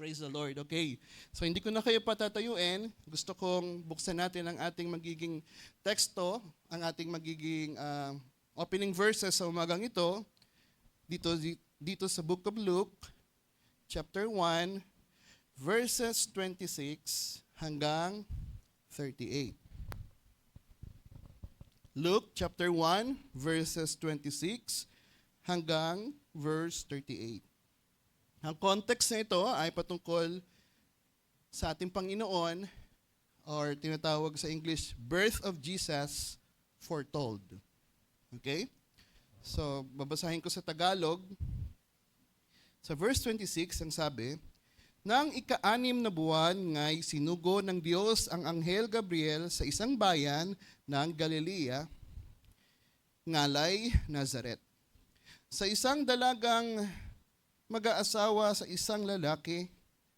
Praise the Lord. Okay. So hindi ko na kayo patatayuin. Gusto kong buksan natin ang ating magiging teksto, ang ating magiging opening verses sa umagang ito, dito sa Book of Luke, chapter 1, verses 26 hanggang 38. Luke chapter 1, verses 26 hanggang verse 38. Ang context na ito ay patungkol sa ating Panginoon, or tinatawag sa English, birth of Jesus foretold. Okay? So, babasahin ko sa Tagalog. Sa verse 26, ang sabi, nang ika-anim na buwan nga'y sinugo ng Diyos ang Anghel Gabriel sa isang bayan ng Galilea, ngalay Nazaret. Sa isang dalagang mag-aasawa sa isang lalaki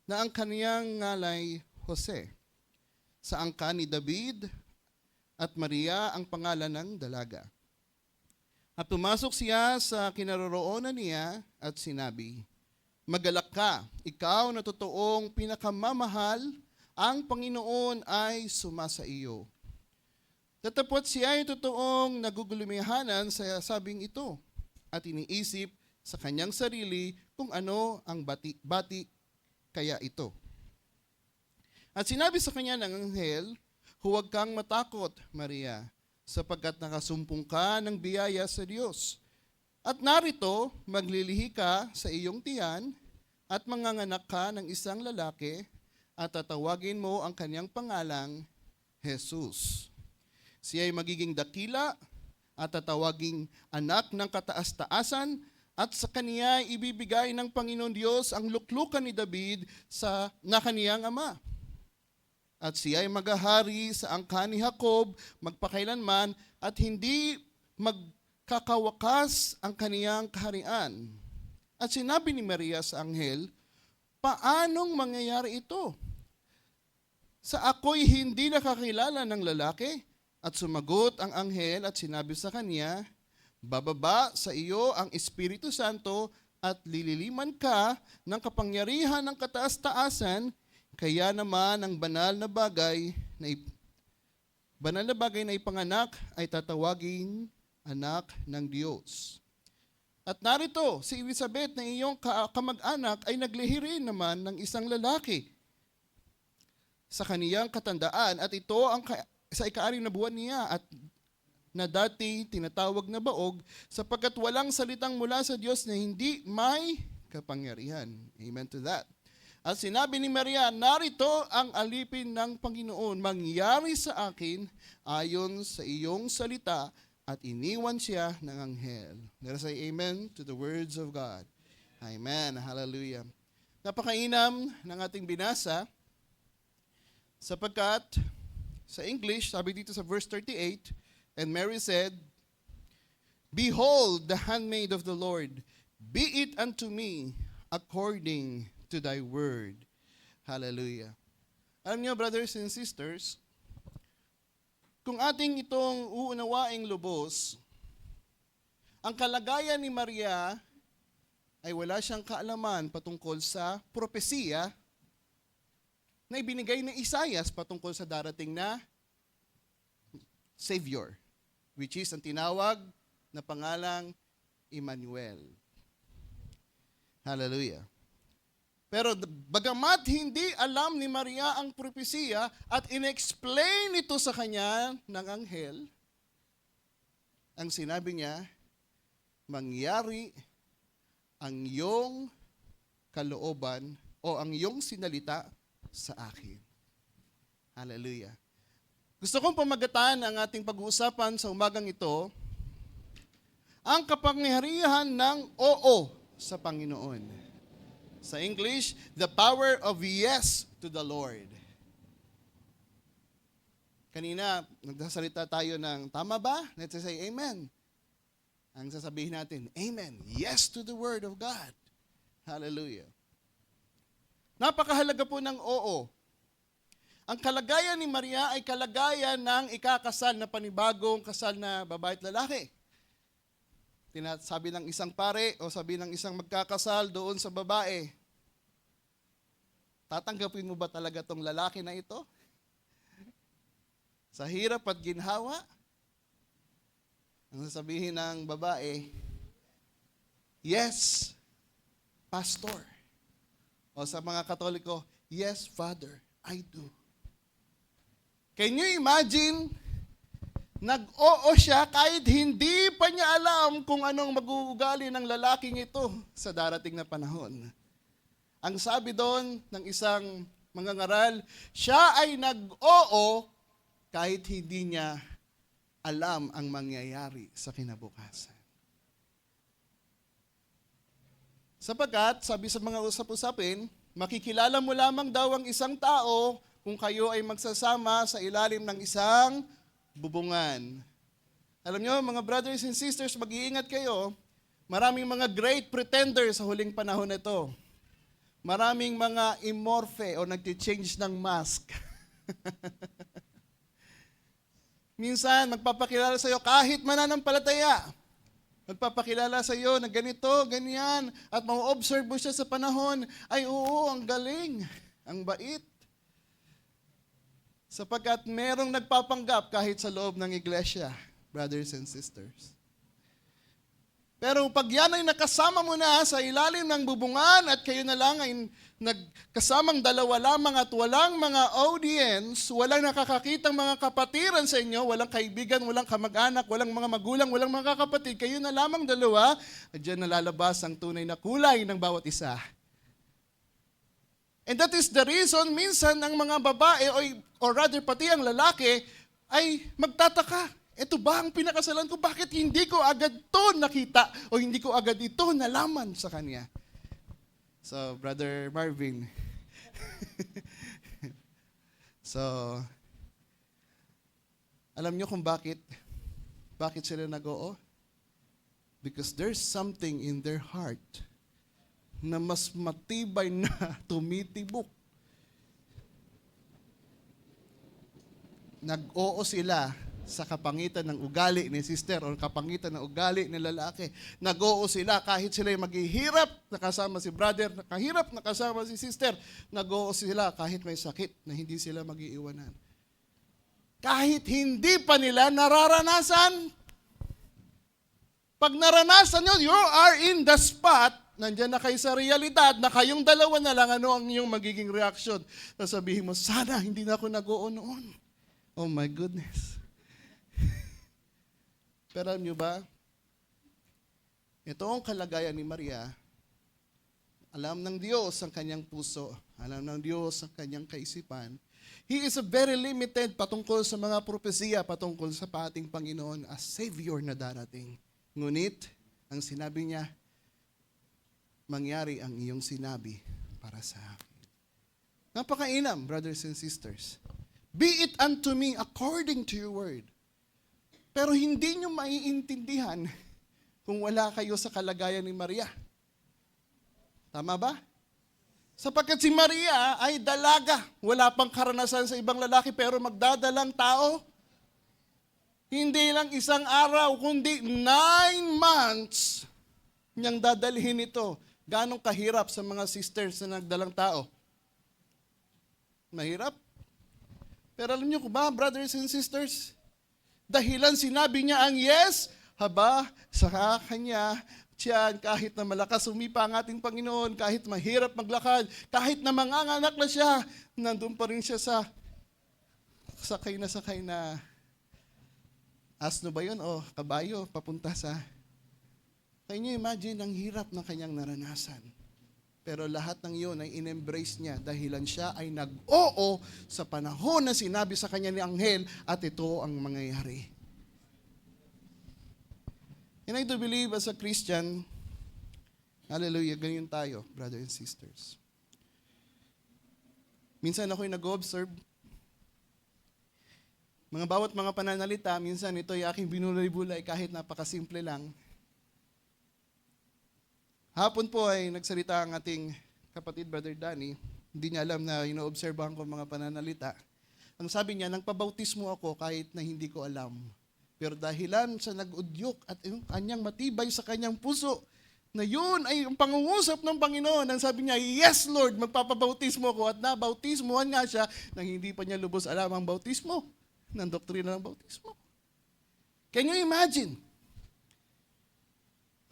na ang kaniyang ngalay Jose, sa angkan ni David, at Maria ang pangalan ng dalaga. At pumasok siya sa kinaroroonan niya at sinabi, magalak ka, ikaw na totoong pinakamamahal, ang Panginoon ay sumasa iyo. Tatapot siya ay totoong nagugulumihanan sa sabing ito at iniisip sa kanyang sarili kung ano ang bati kaya ito. At sinabi sa kanya ng anghel, huwag kang matakot, Maria, sapagkat nakasumpong ka ng biyaya sa Diyos. At narito, maglilihi ka sa iyong tiyan at manganganak ka ng isang lalaki at tatawagin mo ang kanyang pangalang Jesus. Siya ay magiging dakila at tatawaging anak ng kataas-taasan, at sa kaniya ibibigay ng Panginoon Diyos ang luklukan ni David na kaniyang ama. At siya ay maghahari sa angkan ni Jacob magpakailanman, at hindi magkakawakas ang kaniyang kaharian. At sinabi ni Maria sa anghel, paanong mangyayari ito? Sa ako'y hindi nakakilala ng lalaki. At sumagot ang anghel at sinabi sa kanya, bababa sa iyo ang Espiritu Santo at lililiman ka ng kapangyarihan ng kataas-taasan, kaya naman ang banal na bagay na ipanganak ay tatawaging anak ng Diyos. At narito, si Elizabeth na iyong kamag-anak ay naglihi rin naman ng isang lalaki sa kaniyang katandaan, at ito ang sa ika-anim na buwan niya, at na dati tinatawag na baog, sapagkat walang salitang mula sa Diyos na hindi may kapangyarihan. Amen to that. At sinabi ni Maria, narito ang alipin ng Panginoon, mangyari sa akin ayon sa iyong salita, at iniwan siya ng anghel. Let us say amen to the words of God. Amen. Hallelujah. Napakainam ng ating binasa, sapagkat sa English, sabi dito sa verse 38, and Mary said, behold, the handmaid of the Lord, be it unto me according to thy word. Hallelujah. Alam niyo, brothers and sisters, kung ating itong uunawaing lubos, ang kalagayan ni Maria ay wala siyang kaalaman patungkol sa propesiya na ibinigay ni Isaias patungkol sa darating na Savior, which is ang tinawag na pangalang Emmanuel. Hallelujah. Pero bagamat hindi alam ni Maria ang propesiya at in-explain ito sa kanya ng anghel, ang sinabi niya, mangyari ang iyong kalooban o ang iyong sinalita sa akin. Hallelujah. Gusto kong pamagatan ang ating pag-uusapan sa umagang ito, ang kapangyarihan ng oo sa Panginoon. Sa English, the power of yes to the Lord. Kanina, nagsasalita tayo ng tama ba? Let's say amen. Ang sasabihin natin, amen. Yes to the word of God. Hallelujah. Napakahalaga po ng oo. Ang kalagayan ni Maria ay kalagayan ng ikakasal na panibagong kasal na babae at lalaki. Sabi ng isang pare o sabi ng isang magkakasal doon sa babae, tatanggapin mo ba talaga tong lalaki na ito? Sa hirap at ginhawa, ang sasabihin ng babae, yes, pastor. O sa mga Katoliko, yes, Father, I do. Can you imagine? Nag-oo siya kahit hindi pa niya alam kung anong mag-uugali ng lalaking ito sa darating na panahon. Ang sabi doon ng isang mangangaral, siya ay nag-oo kahit hindi niya alam ang mangyayari sa kinabukasan. Sapagkat, sabi sa mga usap-usapin, makikilala mo lamang daw ang isang tao kung kayo ay magsasama sa ilalim ng isang bubungan. Alam nyo, mga brothers and sisters, mag-iingat kayo. Maraming mga great pretenders sa huling panahon na ito. Maraming mga imorphe o nag-change ng mask. Minsan, magpapakilala sa iyo kahit mananampalataya. Magpapakilala sa iyo na ganito, ganyan, at ma-observe mo siya sa panahon, ay oo, ang galing, ang bait. Sapagkat merong nagpapanggap kahit sa loob ng iglesia, brothers and sisters. Pero pag yan ay nakasama mo na sa ilalim ng bubungan at kayo na lang ay nagkasamang dalawa lamang at walang mga audience, walang nakakakitang mga kapatiran sa inyo, walang kaibigan, walang kamag-anak, walang mga magulang, walang mga kapatid, kayo na lamang dalawa, at dyan nalalabas ang tunay na kulay ng bawat isa. And that is the reason minsan ang mga babae or rather pati ang lalaki ay magtataka. Ito ba ang pinakasalan ko? Bakit hindi ko agad to nakita o hindi ko agad ito nalaman sa kanya? So, Brother Marvin. So, alam niyo kung bakit sila nag-oo? Because there's something in their heart na mas matibay na tumitibok. Nag-oo sila sa kapangitan ng ugali ni sister o kapangitan ng ugali ni lalaki. Nag-oo sila kahit sila maghihirap nakasama si brother, nakahirap nakasama si sister. Nag-oo sila kahit may sakit na hindi sila mag-iiwanan. Kahit hindi pa nila nararanasan. Pag naranasan nyo, you are in the spot, nandiyan na kayo sa realidad, na kayong dalawa na lang, ano ang iyong magiging reaction? Sasabihin mo, sana hindi na ako nag-oo noon. Oh my goodness. Pero alam nyo ba, ito ang kalagayan ni Maria. Alam ng Diyos ang kanyang puso. Alam ng Diyos ang kanyang kaisipan. He is a very limited patungkol sa mga propesiya, patungkol sa ating Panginoon as Savior na darating. Ngunit, ang sinabi niya, mangyari ang iyong sinabi para sa akin. Napakainam, brothers and sisters. Be it unto me according to your word. Pero hindi nyo maiintindihan kung wala kayo sa kalagayan ni Maria. Tama ba? Sapagkat si Maria ay dalaga. Wala pang karanasan sa ibang lalaki pero magdadalang tao. Hindi lang isang araw, kundi 9 months niyang dadalhin ito. Ganong kahirap sa mga sisters na nagdalang tao? Mahirap? Pero alam niyo ko ba, brothers and sisters, dahilan sinabi niya ang yes, haba, sa kanya, tiyan, kahit na malakas umipa ang ating Panginoon, kahit mahirap maglakad, kahit na manganganak na siya, nandun pa rin siya sa sakay na asno ba yun o kabayo papunta sa... Can you imagine ang hirap ng kanyang naranasan? Pero lahat ng iyon ay in-embrace niya dahilan siya ay nag-oo sa panahon na sinabi sa kanya ni Anghel at ito ang mangyayari. And I do believe as a Christian, hallelujah, ganyan tayo, brothers and sisters. Minsan ako'y nag-observe, bawat mga pananalita, minsan ito ay aking binulay-bulay kahit napakasimple lang. Hapon po ay nagsalita ang ating kapatid, Brother Danny. Hindi niya alam na ino-obserbahan ko mga pananalita. Ang sabi niya, nagpabautismo ako kahit na hindi ko alam. Pero dahilan sa nag-udyok at yung kanyang matibay sa kanyang puso, na yun ay ang pangungusap ng Panginoon. Ang sabi niya, yes Lord, magpapabautismo ako. At nabautismohan nga siya nang hindi pa niya lubos alam ang bautismo, ng doktrina ng bautismo. Can you imagine?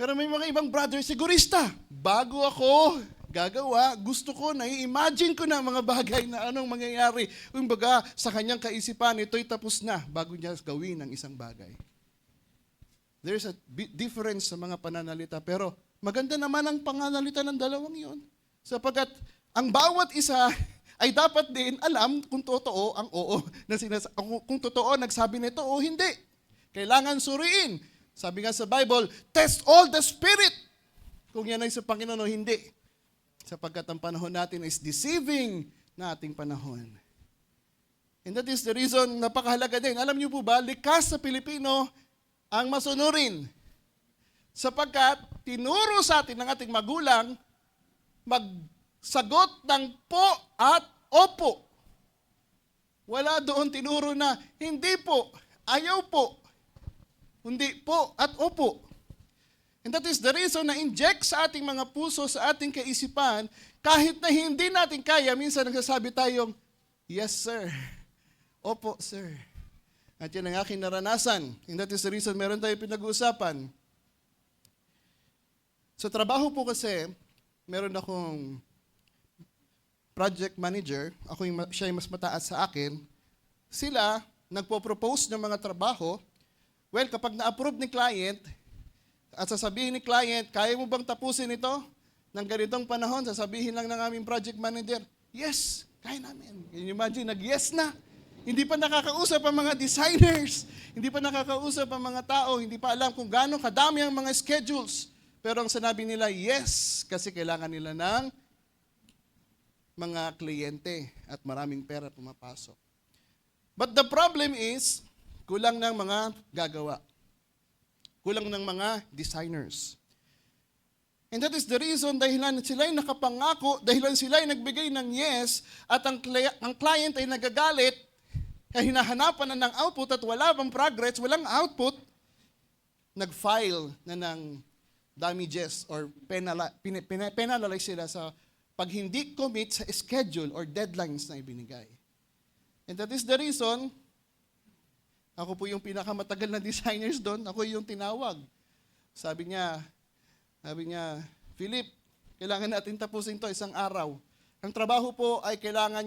Pero may mga ibang brother, sigurista, bago ako gagawa, gusto ko, nai-imagine ko na mga bagay na anong mangyayari. Kumbaga, sa kanyang kaisipan, ito'y tapos na bago niya gawin ang isang bagay. There's a difference sa mga pananalita, pero maganda naman ang pananalita ng dalawang yon. Sapagkat ang bawat isa ay dapat din alam kung totoo ang oo. Kung totoo, nagsabi nito o hindi. Kailangan suriin. Sabi nga sa Bible, test all the spirit. Kung yan ay sa Panginoon o hindi. Sapagkat ang panahon natin is deceiving na ating panahon. And that is the reason, napakahalaga din. Alam niyo po ba, likas sa Pilipino ang masunurin. Sapagkat tinuro sa atin ng ating magulang magsagot ng po at opo. Wala doon tinuro na hindi po, ayaw po, hindi po at opo. And that is the reason na inject sa ating mga puso, sa ating kaisipan, kahit na hindi natin kaya, minsan nagsasabi tayong, yes sir, opo sir. At yan ang aking naranasan. And that is the reason meron tayo pinag-uusapan. Sa trabaho po kasi, meron akong project manager, siya yung mas mataas sa akin. Sila, nagpo-propose ng mga trabaho. Well, kapag na-approve ni client, at sasabihin ni client, kaya mo bang tapusin ito ng ganitong panahon? Sasabihin lang ng aming project manager, yes, kaya namin. Can you imagine, nag-yes na. Hindi pa nakakausap ang mga designers. Hindi pa nakakausap ang mga tao. Hindi pa alam kung gaano kadami ang mga schedules. Pero ang sinabi nila, yes, kasi kailangan nila ng mga kliyente at maraming pera pumapasok. But the problem is, kulang ng mga gagawa. Kulang ng mga designers. And that is the reason dahilan sila'y nakapangako, dahilan sila'y nagbigay ng yes, at ang client ay nagagalit, kaya hinahanapan na ng output at wala pang progress, walang output, nag-file na ng damages or penalize sila sa pag hindi commit sa schedule or deadlines na ibinigay. And that is the reason, ako po yung pinakamatagal na designers doon, ako yung tinawag. Sabi niya, Philip, kailangan natin tapusin to isang araw. Ang trabaho po ay kailangan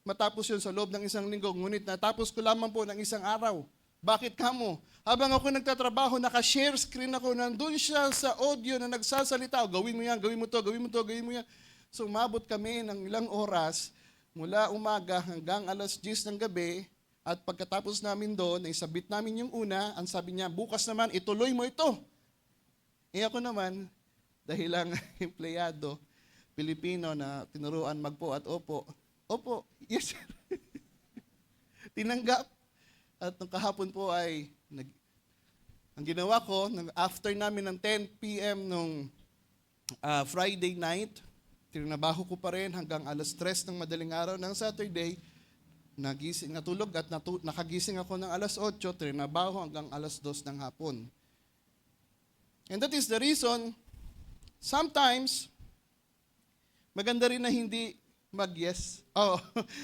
matapos yun sa loob ng isang linggo, ngunit natapos ko lamang po ng isang araw. Bakit kamo? Habang ako nagtatrabaho, naka-share screen ako, nandun siya sa audio na nagsasalita, gawin mo yan, gawin mo to, gawin mo to, gawin mo yan. So umabot kami ng ilang oras, mula umaga hanggang alas 10 ng gabi, at pagkatapos namin doon, isabit namin yung una, ang sabi niya, bukas naman, ituloy mo ito. Ako naman, dahil lang empleyado, Pilipino na tinuruan magpo at opo, opo, yes sir. Tinanggap. At nung kahapon po ay, ang ginawa ko, after namin ng 10 p.m. nung Friday night, tinabaho ko pa rin hanggang alas 3 ng madaling araw ng Saturday, natulog at nakagising ako ng alas 8, trinabaho hanggang alas 2 ng hapon. And that is the reason, sometimes, maganda rin na hindi mag-yes.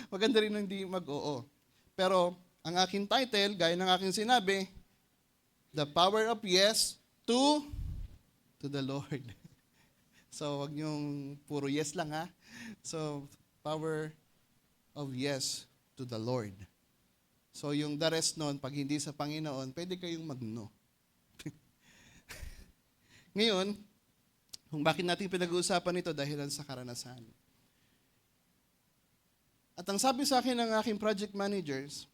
Maganda rin na hindi mag-oo. Pero, ang aking title, gaya ng aking sinabi, The Power of Yes to the Lord. So, wag niyong puro yes lang ha. So, power of yes to the Lord. So yung the rest nun, pag hindi sa Panginoon, pwede kayong mag-no. Ngayon, kung bakit natin pinag-uusapan ito dahilan sa karanasan. At ang sabi sa akin ng aking project managers,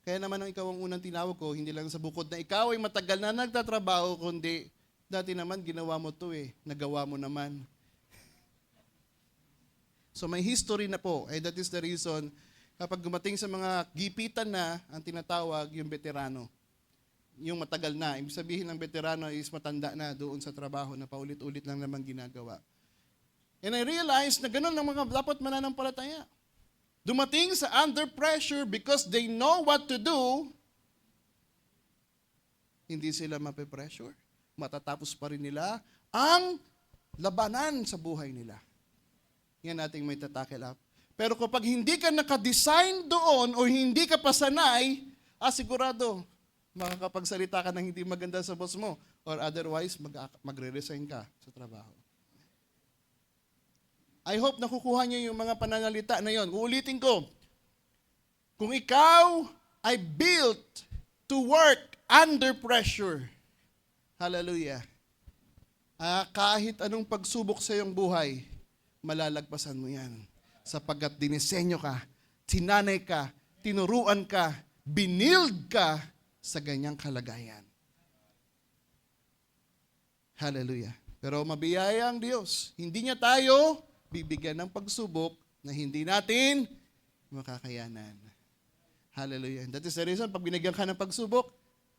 kaya naman ang ikaw ang unang tinawag ko, hindi lang sa bukod na ikaw ay matagal na nagtatrabaho, kundi dati naman ginawa mo to nagawa mo naman. So may history na po. That is the reason, kapag gumating sa mga gipitan na, ang tinatawag yung veterano. Yung matagal na. Ibig sabihin ng veterano is matanda na doon sa trabaho na paulit-ulit lang naman ginagawa. And I realized na ganun ang mga dapat mananampalataya. Dumating sa under pressure because they know what to do, hindi sila mape-pressure. matatapos pa rin nila ang labanan sa buhay nila. Yan nating may tatakil up. Pero kapag hindi ka nakadesign doon o hindi ka pasanay, sigurado, makakapagsalita ka ng hindi maganda sa boss mo or otherwise, magre-resign ka sa trabaho. I hope nakukuha niyo yung mga pananalita na yon. Uulitin ko, kung ikaw ay built to work under pressure, hallelujah, kahit anong pagsubok sa iyong buhay, malalagpasan mo yan. Sapagkat dinisenyo ka, tinanay ka, tinuruan ka, binild ka sa ganyang kalagayan. Hallelujah. Pero mabiyaya ang Diyos. Hindi niya tayo bibigyan ng pagsubok na hindi natin makakayanan. Hallelujah. That is the reason, pag binigyan ka ng pagsubok,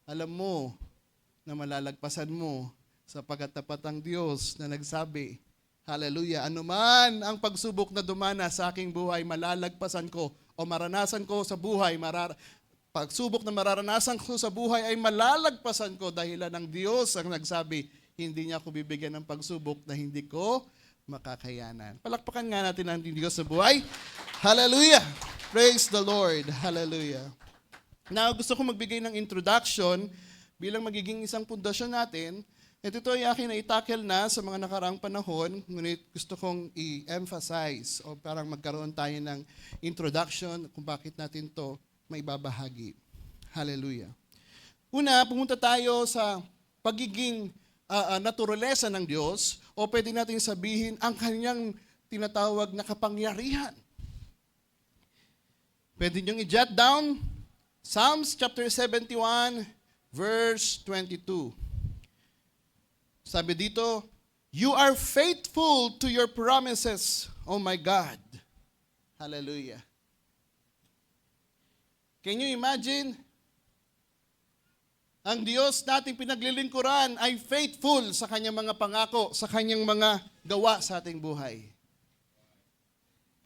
alam mo na malalagpasan mo sapagkat tapat ang Diyos na nagsabi, hallelujah, anuman ang pagsubok na dumana sa aking buhay, malalagpasan ko o maranasan ko sa buhay, pagsubok na mararanasan ko sa buhay ay malalagpasan ko dahilan ng Diyos ang nagsabi, hindi niya ako bibigyan ng pagsubok na hindi ko makakayanan. Palakpakan nga natin ang Diyos sa buhay. Hallelujah! Praise the Lord. Hallelujah. Now, gusto ko magbigay ng introduction bilang magiging isang pundasyon natin. Ito ay akin na itakel na sa mga nakaraang panahon, ngunit gusto kong i-emphasize o parang magkaroon tayo ng introduction kung bakit natin to maibabahagi. Hallelujah. Una, pumunta tayo sa pagiging naturalesa ng Diyos o pwede natin sabihin ang kanyang tinatawag na kapangyarihan. Pwede niyong i-jot down Psalms chapter 71 verse 22. Sabi dito, you are faithful to your promises, oh my God. Hallelujah. Can you imagine? Ang Diyos nating pinaglilingkuran ay faithful sa kanyang mga pangako, sa kanyang mga gawa sa ating buhay.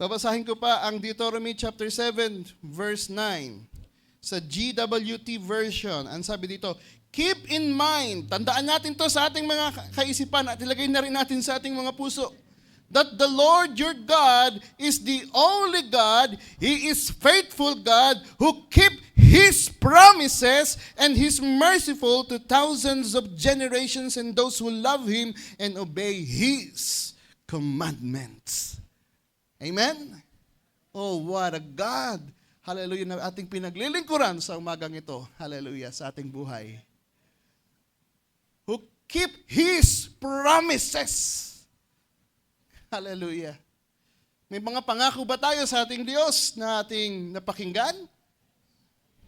Babasahin ko pa ang Deuteronomy chapter 7 verse 9 sa GWT version. Ang sabi dito, keep in mind, tandaan natin to sa ating mga kaisipan at ilagay na rin natin sa ating mga puso, that the Lord your God is the only God. He is faithful God who keep His promises and He's merciful to thousands of generations and those who love Him and obey His commandments. Amen? Oh, what a God! Hallelujah na ating pinaglilingkuran sa umagang ito. Hallelujah sa ating buhay. Who keep His promises. Hallelujah. May mga pangako ba tayo sa ating Diyos na ating napakinggan?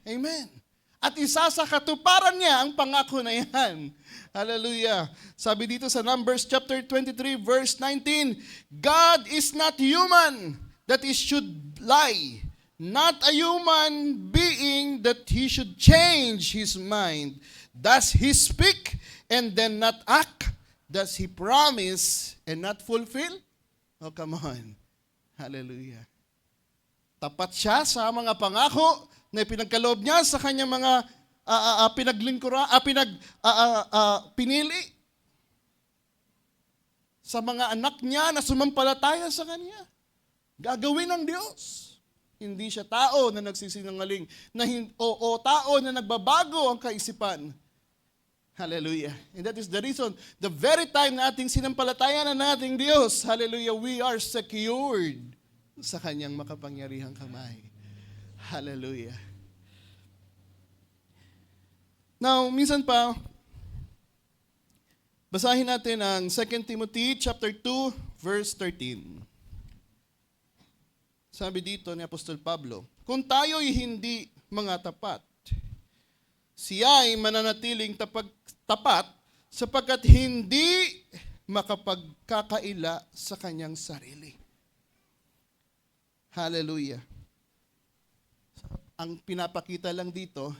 Amen. At isa sa katuparan niya ang pangako na yan. Hallelujah. Sabi dito sa Numbers chapter 23 verse 19, God is not human that He should lie, not a human being that He should change His mind. Does He speak and then not act? Does He promise and not fulfill? Oh, come on. Hallelujah. Tapat siya sa mga pangako na pinagkaloob niya sa kanyang mga pinili. Sa mga anak niya na sumampalataya sa kanya. Gagawin ng Diyos. Hindi siya tao na nagsisinungaling, o tao na nagbabago ang kaisipan. Hallelujah. And that is the reason, the very time na ating sinampalatayan na nating Diyos, hallelujah, we are secured sa kanyang makapangyarihang kamay. Hallelujah. Now, minsan pa, basahin natin ang 2 Timothy chapter 2, verse 13. Sabi dito ni Apostol Pablo, kung tayo'y hindi mga tapat, siya ay mananatiling tapat sapagkat hindi makapagkakaila sa kanyang sarili. Hallelujah. Ang pinapakita lang dito,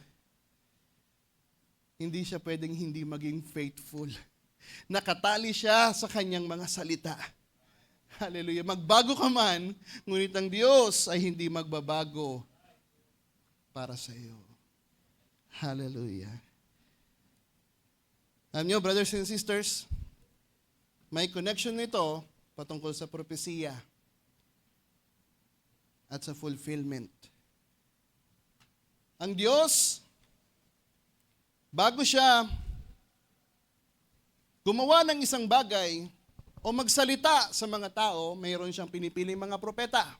hindi siya pwedeng hindi maging faithful. Nakatali siya sa kanyang mga salita. Hallelujah. Magbago ka man, ngunit ang Diyos ay hindi magbabago para sa iyo. Hallelujah. Alam niyo, brothers and sisters, may connection nito patungkol sa propesiya at sa fulfillment. Ang Diyos, bago siya gumawa ng isang bagay o magsalita sa mga tao, mayroon siyang pinipiling mga propeta.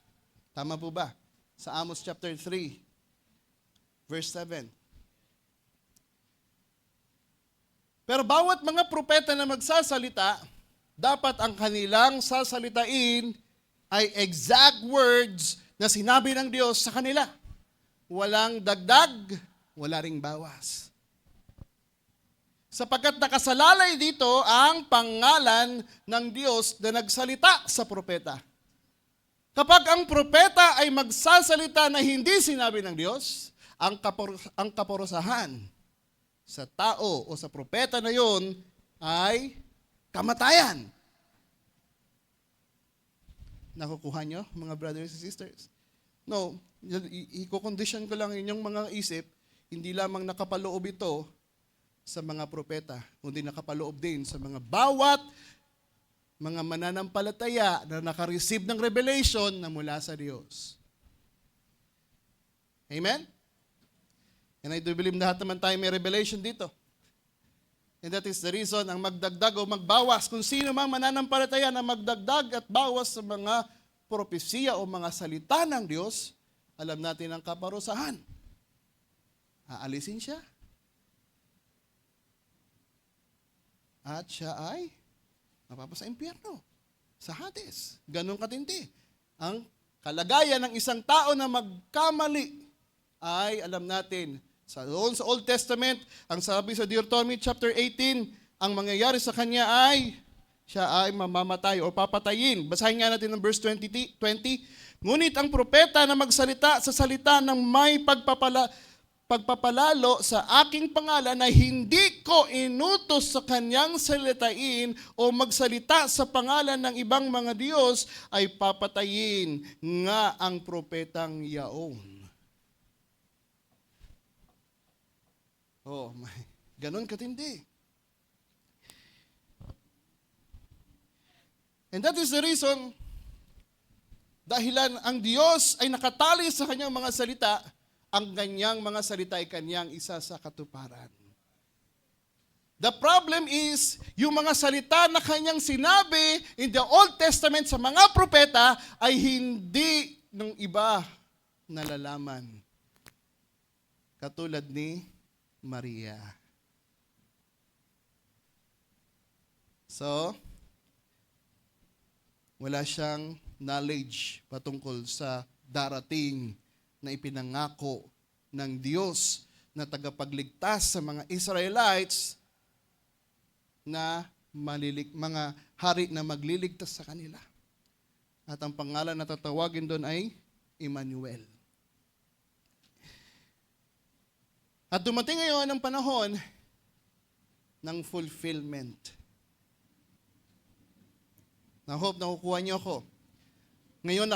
Tama po ba? Sa Amos chapter 3, verse 7. Pero bawat mga propeta na magsasalita, dapat ang kanilang sasalitain ay exact words na sinabi ng Diyos sa kanila. Walang dagdag, wala ring bawas. Sapagkat nakasalalay dito ang pangalan ng Diyos na nagsalita sa propeta. Kapag ang propeta ay magsasalita na hindi sinabi ng Diyos, ang kaparusahan sa tao o sa propeta na yon ay kamatayan. Nakukuha nyo, mga brothers and sisters? No, i-condition ko lang inyong mga isip, hindi lamang nakapaloob ito sa mga propeta, kundi nakapaloob din sa mga bawat mga mananampalataya na nakareceive ng revelation na mula sa Diyos. Amen? And I do believe lahat naman tayo may revelation dito. And that is the reason ang magdagdag o magbawas, kung sino mang mananampalataya na magdagdag at bawas sa mga propesiya o mga salita ng Diyos, alam natin ang kaparusahan. Aalisin siya. At siya ay mapapasa impyerno, sa Hades. Ganun katindi. Ang kalagayan ng isang tao na magkamali ay alam natin, sa Old Testament, ang sabi sa Deuteronomy chapter 18, ang mangyayari sa kanya ay siya ay mamamatay o papatayin. Basahin nga natin ng verse 20. Ngunit ang propeta na magsalita sa salita ng may pagpapalalo sa aking pangalan na hindi ko inutos sa kanyang salitain o magsalita sa pangalan ng ibang mga Diyos ay papatayin nga ang propetang yaon. Oh, ganun katindi. And that is the reason, dahilan ang Diyos ay nakatali sa kanyang mga salita, ang kanyang mga salita ay kanyang isa sa katuparan. The problem is, yung mga salita na kanyang sinabi in the Old Testament sa mga propeta ay hindi ng iba nalalaman. Katulad ni Maria. So, wala siyang knowledge patungkol sa darating na ipinangako ng Diyos na tagapagligtas sa mga Israelites na mga hari na magliligtas sa kanila. At ang pangalan na tatawagin doon ay Emmanuel. At dumating ngayon ang panahon ng fulfillment. Na hope nakukuha niyo ako. Ngayon,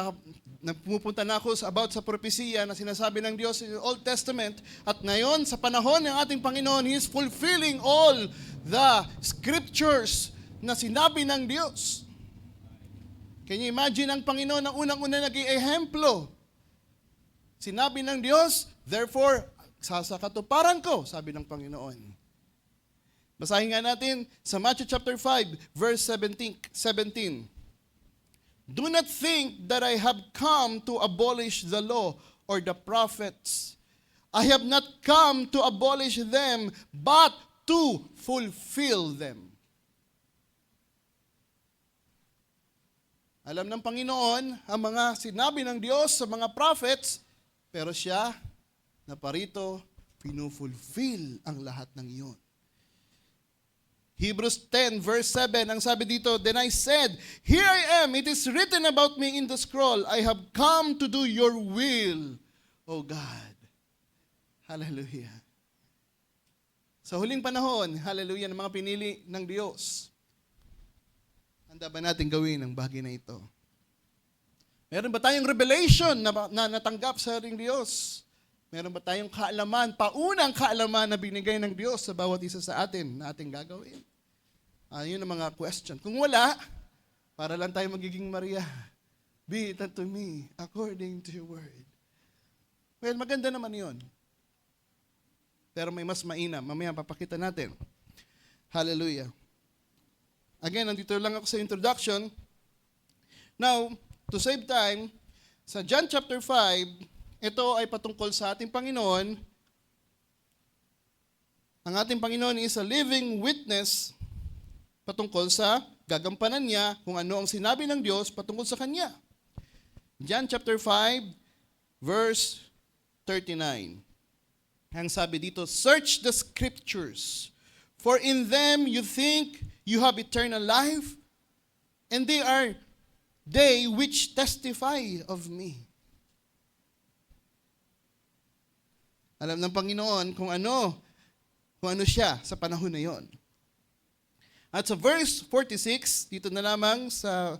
pumupunta na ako about sa propesiya na sinasabi ng Diyos in the Old Testament. At ngayon, sa panahon ng ating Panginoon, He is fulfilling all the scriptures na sinabi ng Diyos. Can you imagine ang Panginoon ang unang-una naging ehemplo? Sinabi ng Diyos, therefore, sasakatuparan ko, sabi ng Panginoon. Basahin nga natin sa Matthew chapter 5, verse 17. Do not think that I have come to abolish the law or the prophets. I have not come to abolish them, but to fulfill them. Alam ng Panginoon ang mga sinabi ng Diyos sa mga prophets, pero siya na parito, pinufulfill ang lahat ng iyon. Hebrews 10 verse 7, ang sabi dito, then I said, here I am, it is written about me in the scroll, I have come to do your will, O God. Hallelujah. Sa huling panahon, hallelujah, ng mga pinili ng Diyos, handa ba natin gawin ang bagay na ito? Meron ba tayong revelation na natanggap sa ating Diyos? Meron ba tayong kaalaman, paunang kaalaman na binigay ng Diyos sa bawat isa sa atin na ating gagawin? Yun ang mga question. Kung wala, para lang tayo magiging Maria. Be it unto me according to your word. Well, maganda naman yun. Pero may mas mainam. Mamaya papakita natin. Hallelujah. Again, nandito lang ako sa introduction. Now, to save time, sa John chapter 5, ito ay patungkol sa ating Panginoon. Ang ating Panginoon is a living witness patungkol sa gagampanan niya kung ano ang sinabi ng Diyos patungkol sa Kanya. John chapter 5, verse 39. Ang sabi dito, search the scriptures, for in them you think you have eternal life, and they which testify of me. Alam ng Panginoon kung ano siya sa panahon na yon. At sa verse 46, dito na lamang sa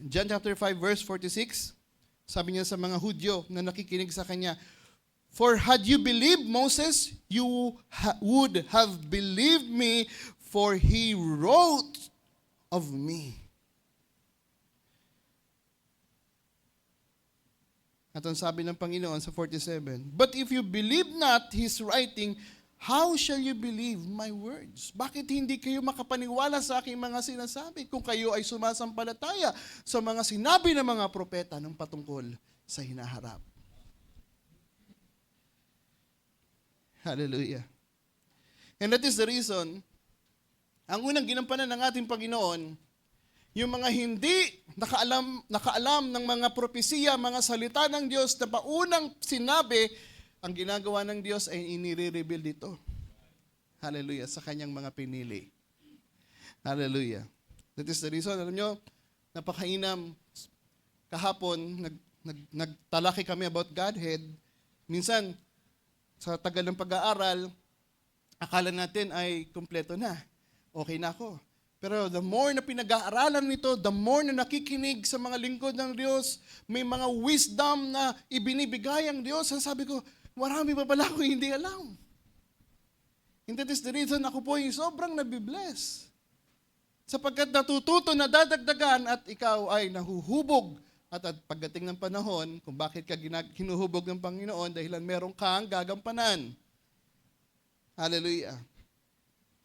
John chapter 5, verse 46, sabi niya sa mga Hudyo na nakikinig sa kanya, for had you believed Moses, you would have believed me, for he wrote of me. At ang sabi ng Panginoon sa 47, but if you believe not his writing, how shall you believe my words? Bakit hindi kayo makapaniwala sa aking mga sinasabi kung kayo ay sumasampalataya sa mga sinabi ng mga propeta ng patungkol sa hinaharap? Hallelujah. And that is the reason, ang unang ginampanan ng ating Panginoon, yung mga hindi nakaalam ng mga propesiya, mga salita ng Diyos na paunang sinabi, ang ginagawa ng Diyos ay inire-reveal dito. Hallelujah. Sa kanyang mga pinili. Hallelujah. That is the reason. Alam nyo, napakainam. Kahapon, nagtalaki kami about Godhead. Minsan, sa tagal ng pag-aaral, akala natin ay kumpleto na. Okay na ako. Pero the more na pinag-aaralan nito, the more na nakikinig sa mga lingkod ng Diyos, may mga wisdom na ibinibigay ang Diyos. Ang sabi ko, marami pa pala akong hindi alam. And that is the reason ako po ay sobrang nabibless. Sapagkat natututo na dadagdagan at ikaw ay nahuhubog. At pagdating ng panahon, kung bakit ka hinuhubog ng Panginoon, dahilan meron kang gagampanan. Hallelujah.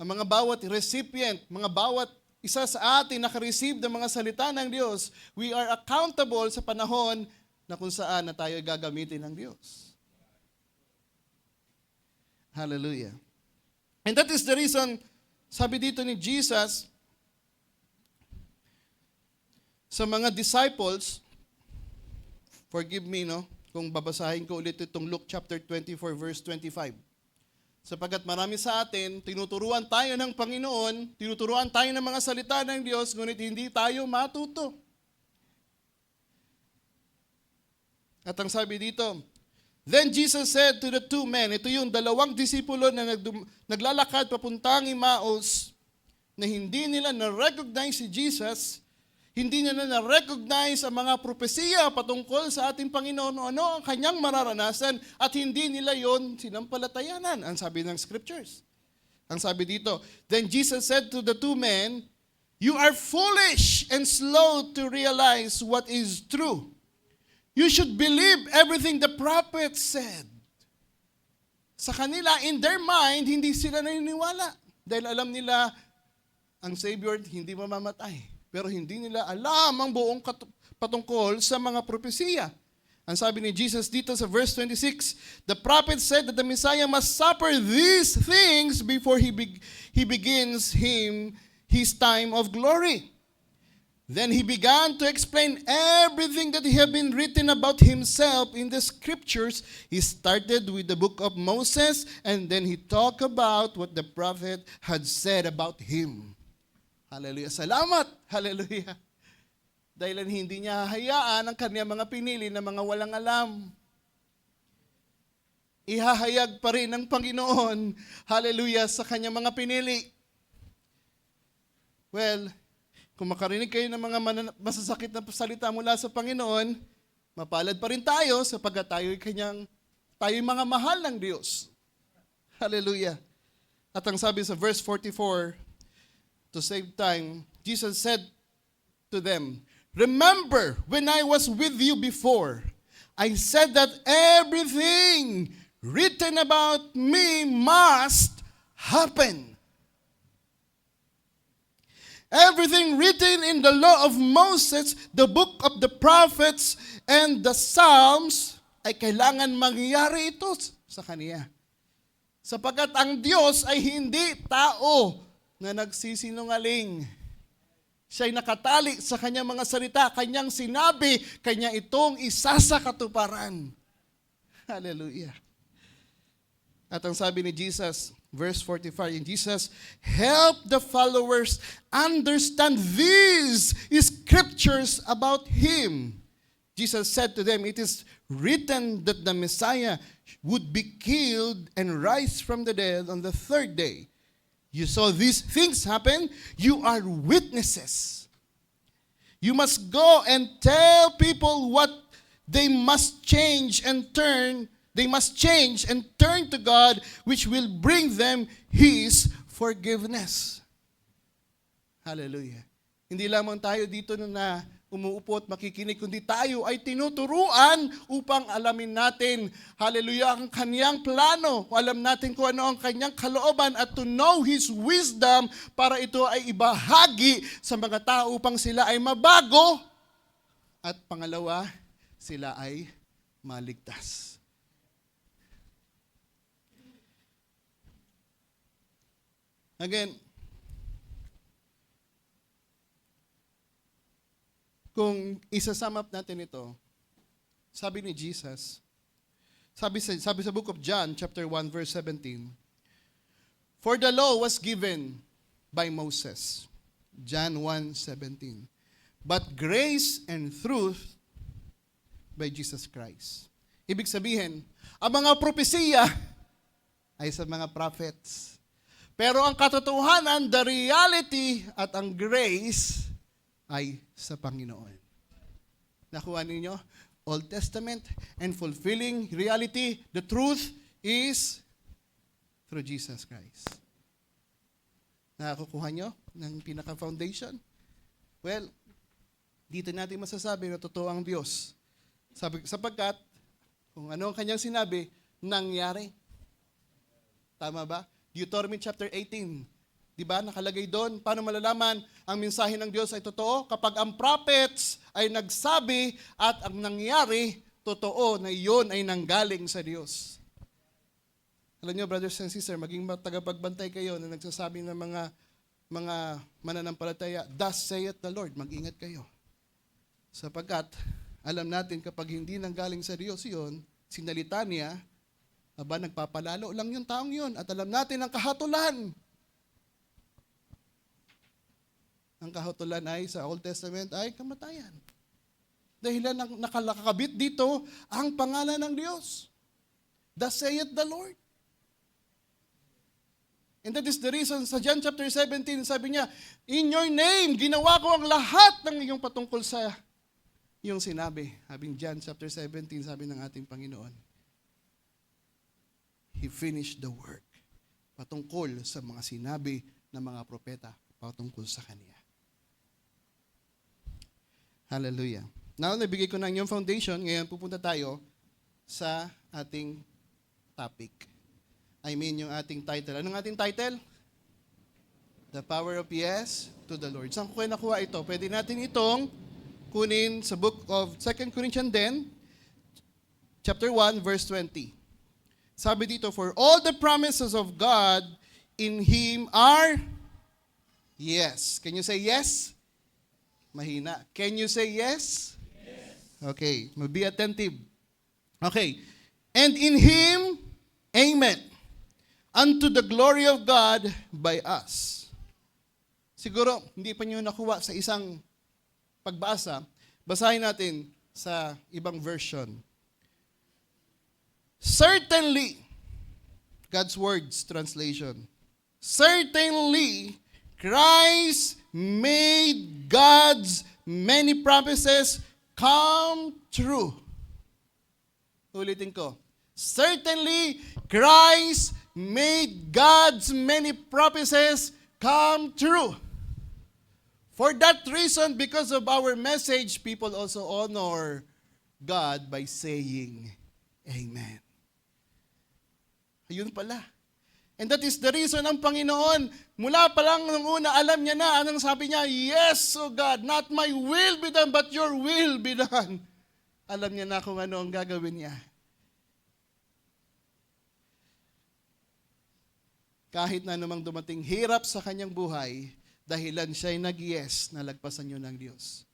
Ang mga bawat recipient, mga bawat isa sa atin nakareceive ng mga salita ng Diyos, we are accountable sa panahon na kung saan na tayo gagamitin ng Diyos. Hallelujah. And that is the reason, sabi dito ni Jesus, sa mga disciples, forgive me, kung babasahin ko ulit itong Luke chapter 24, verse 25. Sapagkat marami sa atin, tinuturuan tayo ng Panginoon, tinuturuan tayo ng mga salita ng Diyos, ngunit hindi tayo matuto. At ang sabi dito, then Jesus said to the two men, ito yung dalawang disipulo na naglalakad papuntang Emmaus, na hindi nila na-recognize si Jesus, hindi nila na-recognize ang mga propesiya patungkol sa ating Panginoon, ano ang kanyang mararanasan, at hindi nila yon sinampalatayanan, ang sabi ng scriptures. Ang sabi dito, then Jesus said to the two men, you are foolish and slow to realize what is true. You should believe everything the prophet said. Sa kanila, in their mind, hindi sila naniniwala. Dahil alam nila, ang Savior hindi mamamatay. Pero hindi nila alam ang buong patungkol sa mga propesiya. Ang sabi ni Jesus dito sa verse 26, the prophet said that the Messiah must suffer these things before he begins his time of glory. Then he began to explain everything that had been written about himself in the scriptures. He started with the book of Moses, and then he talked about what the prophet had said about him. Hallelujah. Salamat. Hallelujah. Dahil hindi niya hahayaan ang kanyang mga pinili na mga walang alam. Ihahayag pa rin ng Panginoon, hallelujah, sa kanyang mga pinili. Well, kung makarinig kayo ng mga masasakit na salita mula sa Panginoon, mapalad pa rin tayo sapagkat tayo ay kanyang Tayo'y mga mahal ng Diyos. Hallelujah. At ang sabi sa verse 44, to save time, Jesus said to them, "Remember when I was with you before, I said that everything written about me must happen. Everything written in the law of Moses, the book of the prophets, and the Psalms, ay kailangan mangyari ito sa Kanya. Sapagkat ang Diyos ay hindi tao na nagsisinungaling. Siya'y nakatali sa Kanyang mga salita, Kanyang sinabi, Kanya itong isa sa katuparan." Hallelujah. At ang sabi ni Jesus, verse 45, and Jesus help the followers understand these scriptures about Him. Jesus said to them, "It is written that the Messiah would be killed and rise from the dead on the third day. You saw these things happen. You are witnesses. You must go and tell people what they must change and turn. They must change and turn to God, which will bring them His forgiveness." Hallelujah. Hindi lamang tayo dito na umuupo at makikinig, kundi tayo ay tinuturuan upang alamin natin, hallelujah, ang Kanyang plano. Alam natin kung ano ang Kanyang kalooban at to know His wisdom para ito ay ibahagi sa mga tao upang sila ay mabago at pangalawa, sila ay maligtas. Again, kung isa-sum up natin ito, sabi ni Jesus, sabi sa book of John, chapter 1, verse 17, "For the law was given by Moses." John 1:17. "But grace and truth by Jesus Christ." Ibig sabihin, ang mga propesiya ay sa mga prophets. Pero ang katotohanan, the reality at ang grace ay sa Panginoon. Nakuha ninyo? Old Testament and fulfilling reality, the truth is through Jesus Christ. Nakakuha nyo ng pinaka-foundation? Well, dito natin masasabi na totoo ang Diyos. Sapagkat, kung ano ang Kanyang sinabi, nangyari. Tama ba? Deuteronomy chapter 18. Di ba? Nakalagay doon. Paano malalaman ang mensahe ng Diyos ay totoo? Kapag ang prophets ay nagsabi at ang nangyari, totoo na iyon ay nanggaling sa Diyos. Alam niyo, brothers and sisters, maging tagapagbantay kayo na nagsasabi ng mga mananampalataya, "Thus saith the Lord," mag-ingat kayo. Sapagkat, alam natin kapag hindi nanggaling sa Diyos yun, sinalita niya, nagpapalalo lang yung taong yun. At alam natin ang kahatulan. Ang kahatulan ay sa Old Testament ay kamatayan. Dahilan nakalakabit dito ang pangalan ng Diyos. "Thus saith the Lord." And that is the reason sa John chapter 17, sabi niya, "In your name, ginawa ko ang lahat ng iyong patungkol sa iyong sinabi." Habing John chapter 17, sabi ng ating Panginoon, He finished the work patungkol sa mga sinabi ng mga propeta patungkol sa Kanya. Hallelujah. Now, nabigay ko na yung foundation. Ngayon, pupunta tayo sa ating topic. Yung ating title. Anong ating title? The Power of Yes to the Lord. Saan ko kayo nakuha ito? Pwede natin itong kunin sa book of 2 Corinthians then, chapter 1, verse 20. Sabi dito, "For all the promises of God in Him are yes." Can you say yes? Mahina. Can you say yes? Yes. Okay, be attentive. Okay. "And in Him, amen, unto the glory of God by us." Siguro, hindi pa nyo nakuha sa isang pagbasa. Basahin natin sa ibang version. "Certainly," God's Words translation, "certainly Christ made God's many promises come true." Ulitin ko. Certainly, Christ made God's many promises come true. For that reason, because of our message, people also honor God by saying, Amen. Ayun pala. And that is the reason ang Panginoon, mula pa lang nung una, alam niya na, anong sabi niya? Yes, O God, not my will be done, but your will be done. Alam niya na kung ano ang gagawin niya. Kahit na namang dumating hirap sa kanyang buhay, dahilan siya ay nag-yes na lagpasan niyo ng Diyos.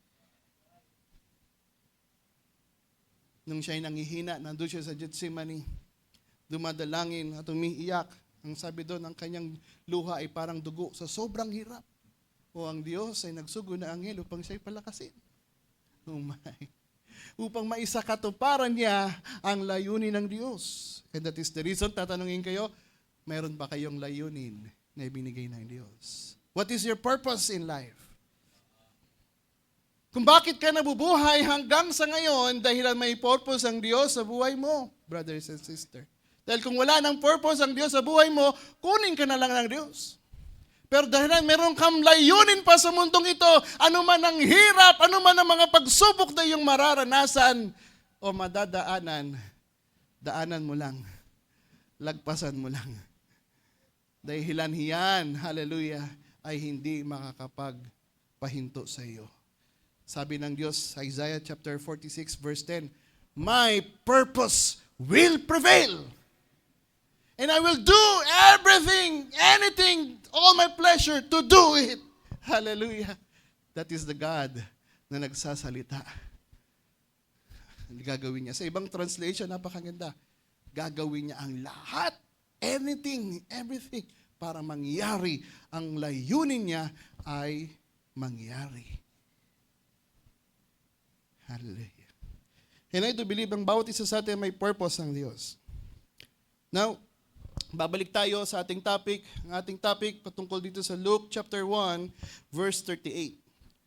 Nung siya ay nanghihina, nandun siya sa Gethsemane, dumadalangin at umiiyak. Ang sabi doon, ang kanyang luha ay parang dugo sa sobrang hirap. O ang Diyos ay nagsugo na anghel upang siya'y palakasin. Oh my. Upang maisakatuparan niya ang layunin ng Diyos. And that is the reason, tatanungin kayo, meron ba kayong layunin na ibinigay ng Diyos? What is your purpose in life? Kung bakit ka nabubuhay hanggang sa ngayon, dahil may purpose ang Diyos sa buhay mo, brothers and sisters. Dahil kung wala ng purpose ang Diyos sa buhay mo, kunin ka na lang ng Diyos. Pero dahil meron kang layunin pa sa mundong ito, ano man ang hirap, ano man ang mga pagsubok na iyong mararanasan o madadaanan, daanan mo lang, lagpasan mo lang. Dahilan hiyan, hallelujah, ay hindi makakapagpahinto sa iyo. Sabi ng Diyos sa Isaiah chapter 46 verse 10, my purpose will prevail. And I will do everything, anything, all my pleasure to do it. Hallelujah. That is the God na nagsasalita. Gagawin niya. Sa ibang translation, napakaganda. Gagawin niya ang lahat, anything, everything, para mangyari. Ang layunin niya ay mangyari. Hallelujah. And I do believe ang bawat isa sa atin may purpose ng Diyos. Now, babalik tayo sa ating topic. Ang ating topic patungkol dito sa Luke chapter 1, verse 38.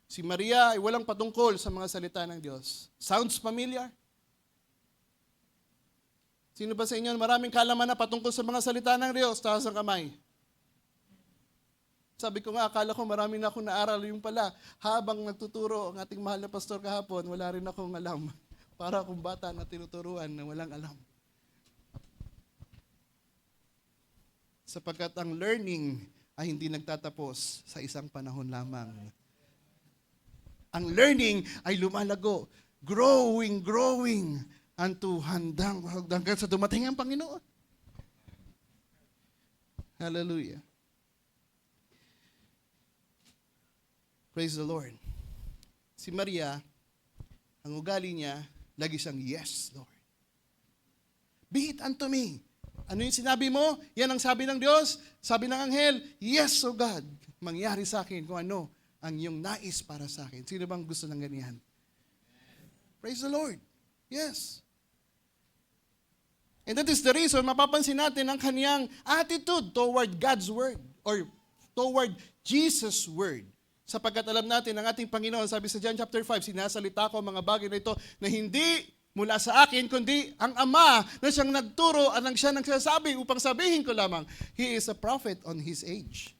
Si Maria ay walang patungkol sa mga salita ng Diyos. Sounds familiar? Sino ba sa inyo maraming kalaman na patungkol sa mga salita ng Diyos? Taas ang kamay. Sabi ko nga, akala ko marami na akong naaral. Yung pala, habang nagtuturo ang ating mahal na pastor kahapon, wala rin akong alam. Para akong bata na tinuturuan na walang alam. Sapagkat ang learning ay hindi nagtatapos sa isang panahon lamang. Ang learning ay lumalago, growing, unto hanggang sa dumating ang Panginoon. Hallelujah. Praise the Lord. Si Maria, ang ugali niya, lagi siyang, yes, Lord. Be it unto me. Ano yung sinabi mo? Yan ang sabi ng Diyos. Sabi ng anghel, yes, O God. Mangyari sa akin kung ano ang iyong nais para sa akin. Sino bang gusto ng ganyan? Praise the Lord. Yes. And that is the reason, mapapansin natin ang kaniyang attitude toward God's Word or toward Jesus' Word. Sapagkat alam natin, ang ating Panginoon, sabi sa John chapter 5, sinasalita ko ang mga bagay na ito na hindi mula sa akin, kundi ang Ama na siyang nagturo at ang siya nagsasabi upang sabihin ko lamang, He is a prophet on His age.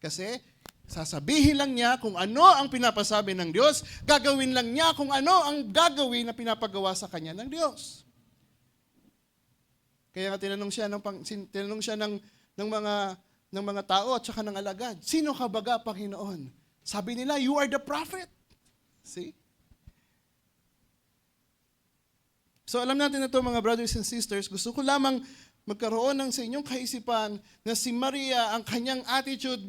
Kasi sasabihin lang niya kung ano ang pinapasabi ng Diyos, gagawin lang niya kung ano ang gagawin na pinapagawa sa kanya ng Diyos. Kaya nga tinanong siya ng mga tao at saka ng alagad, sino ka baga, Panginoon? Sabi nila, you are the prophet. See? So alam natin na ito, mga brothers and sisters, gusto ko lamang magkaroon ng sa inyong kaisipan na si Maria, ang kanyang attitude,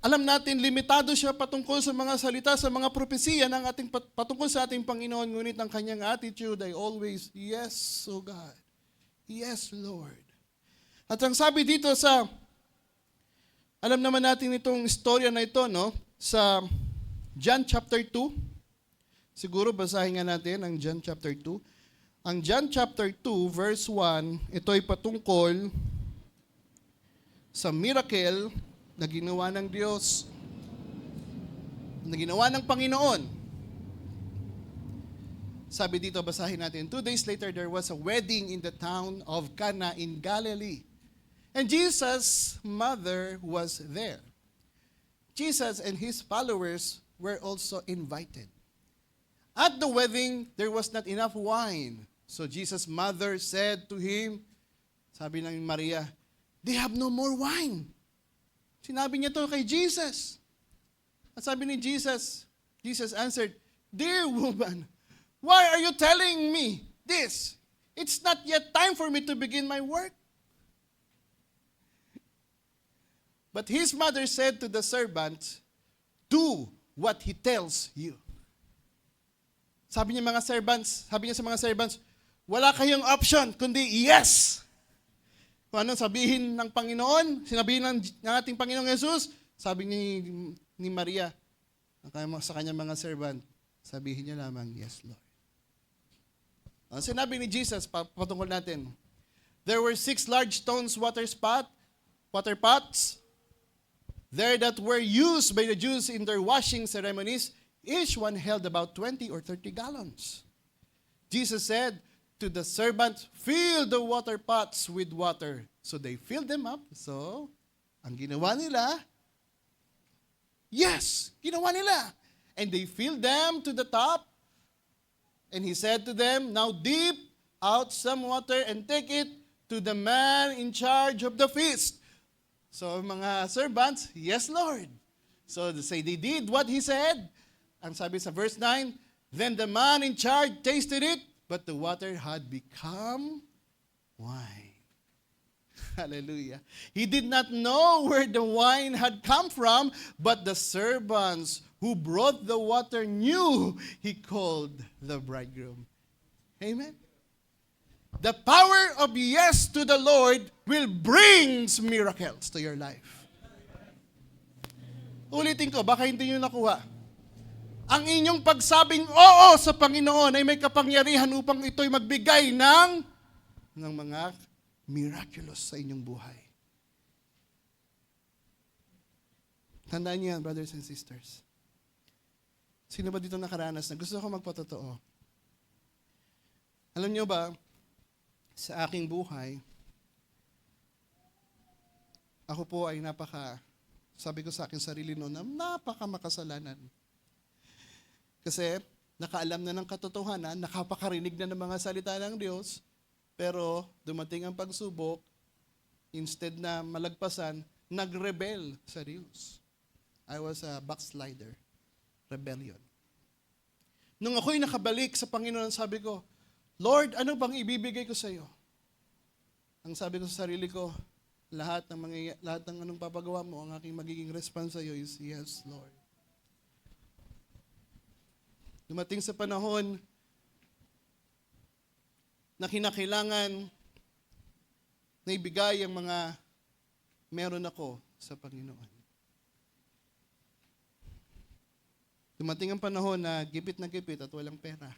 alam natin, limitado siya patungkol sa mga salita, sa mga propesiya ng ating patungkol sa ating Panginoon, ngunit ang kanyang attitude ay always, yes, O God. Yes, Lord. At ang sabi dito sa, alam naman natin itong istorya na ito, no? Sa John chapter 2. Siguro basahin nga natin ang John chapter 2. Ang John chapter 2 verse 1, ito ay patungkol sa miracle na ginawa ng Diyos, na ginawa ng Panginoon. Sabi dito, basahin natin, 2 days later, there was a wedding in the town of Cana in Galilee. And Jesus' mother was there. Jesus and his followers were also invited. At the wedding, there was not enough wine. So Jesus' mother said to him, sabi ng Maria, they have no more wine. Sinabi niya to kay Jesus. At sabi ni Jesus, Jesus answered, dear woman, why are you telling me this? It's not yet time for me to begin my work. But his mother said to the servants, do what he tells you. Sabi niya sa mga servants, wala kayong option, kundi yes. Kung anong sabihin ng Panginoon, sinabihin ng ating Panginoong Jesus, sabi ni Maria, sa kanyang mga servant, sabihin niya lamang, yes, Lord. Ang sinabi ni Jesus, patungkol natin, there were 6 large stones water pots, there that were used by the Jews in their washing ceremonies. Each one held about 20 or 30 gallons. Jesus said to the servants, fill the water pots with water. So they filled them up. So, ang ginawa nila, yes, ginawa nila. And they filled them to the top. And he said to them, now dip out some water and take it to the man in charge of the feast. So mga servants, yes, Lord. So they did what he said. Ang sabi sa verse 9, then the man in charge tasted it, but the water had become wine. Hallelujah. He did not know where the wine had come from, but the servants who brought the water knew he called the bridegroom. Amen. The power of yes to the Lord will bring miracles to your life. Ulitin ko, baka hindi nyo nakuha. Ang inyong pagsabing oo sa Panginoon ay may kapangyarihan upang ito'y magbigay ng mga miraculous sa inyong buhay. Tandaan niyo yan, brothers and sisters. Sino ba dito nakaranas na gusto ko magpatotoo? Alam niyo ba, sa aking buhay, ako po ay sabi ko sa aking sarili noon, na napakamakasalanan. Kasi nakaalam na ng katotohanan, nakapakarinig na ng mga salita ng Diyos, pero dumating ang pagsubok, instead na malagpasan, nag-rebel sa Diyos. I was a backslider. Rebellion. Nung ako'y nakabalik sa Panginoon, sabi ko, Lord, ano bang ibibigay ko sa iyo? Ang sabi ko sa sarili ko, lahat ng anong papagawa mo, ang aking magiging response sa iyo is, yes, Lord. Dumating sa panahon na kinakailangan na ibigay ang mga meron ako sa Panginoon. Dumating ang panahon na gipit at walang pera.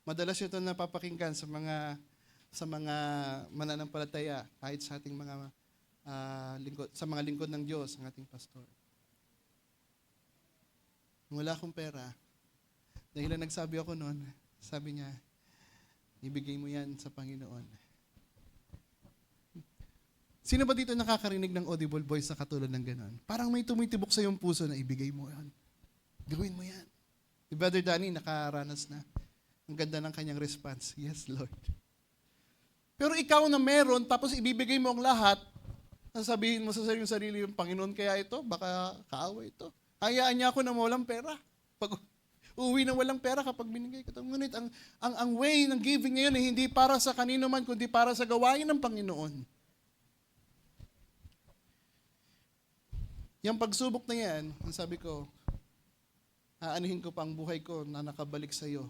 Madalas ito napapakinggan sa mga mananampalataya, kahit sa ating mga lingkod ng Diyos, ang ating pastor. Wala akong pera. Dahil nagsabi ako noon, sabi niya, ibigay mo yan sa Panginoon. Sino ba dito nakakarinig ng audible voice na katulad ng ganon? Parang may tumitibok sa iyong puso na ibigay mo yan. Gawin mo yan. Si Brother Danny, nakaranas na. Ang ganda ng kanyang response, yes, Lord. Pero ikaw na meron, tapos ibibigay mo ang lahat, sasabihin mo sa sarili, yung Panginoon kaya ito, baka kaawa ito. Hayaan niya ako na walang pera. Pag uwi na walang pera kapag binigay ko ito. Ngunit ang way ng giving ngayon ay hindi para sa kanino man, kundi para sa gawain ng Panginoon. Yung pagsubok na yan, ang sabi ko, aanuhin ko pa ang buhay ko na nakabalik sa iyo.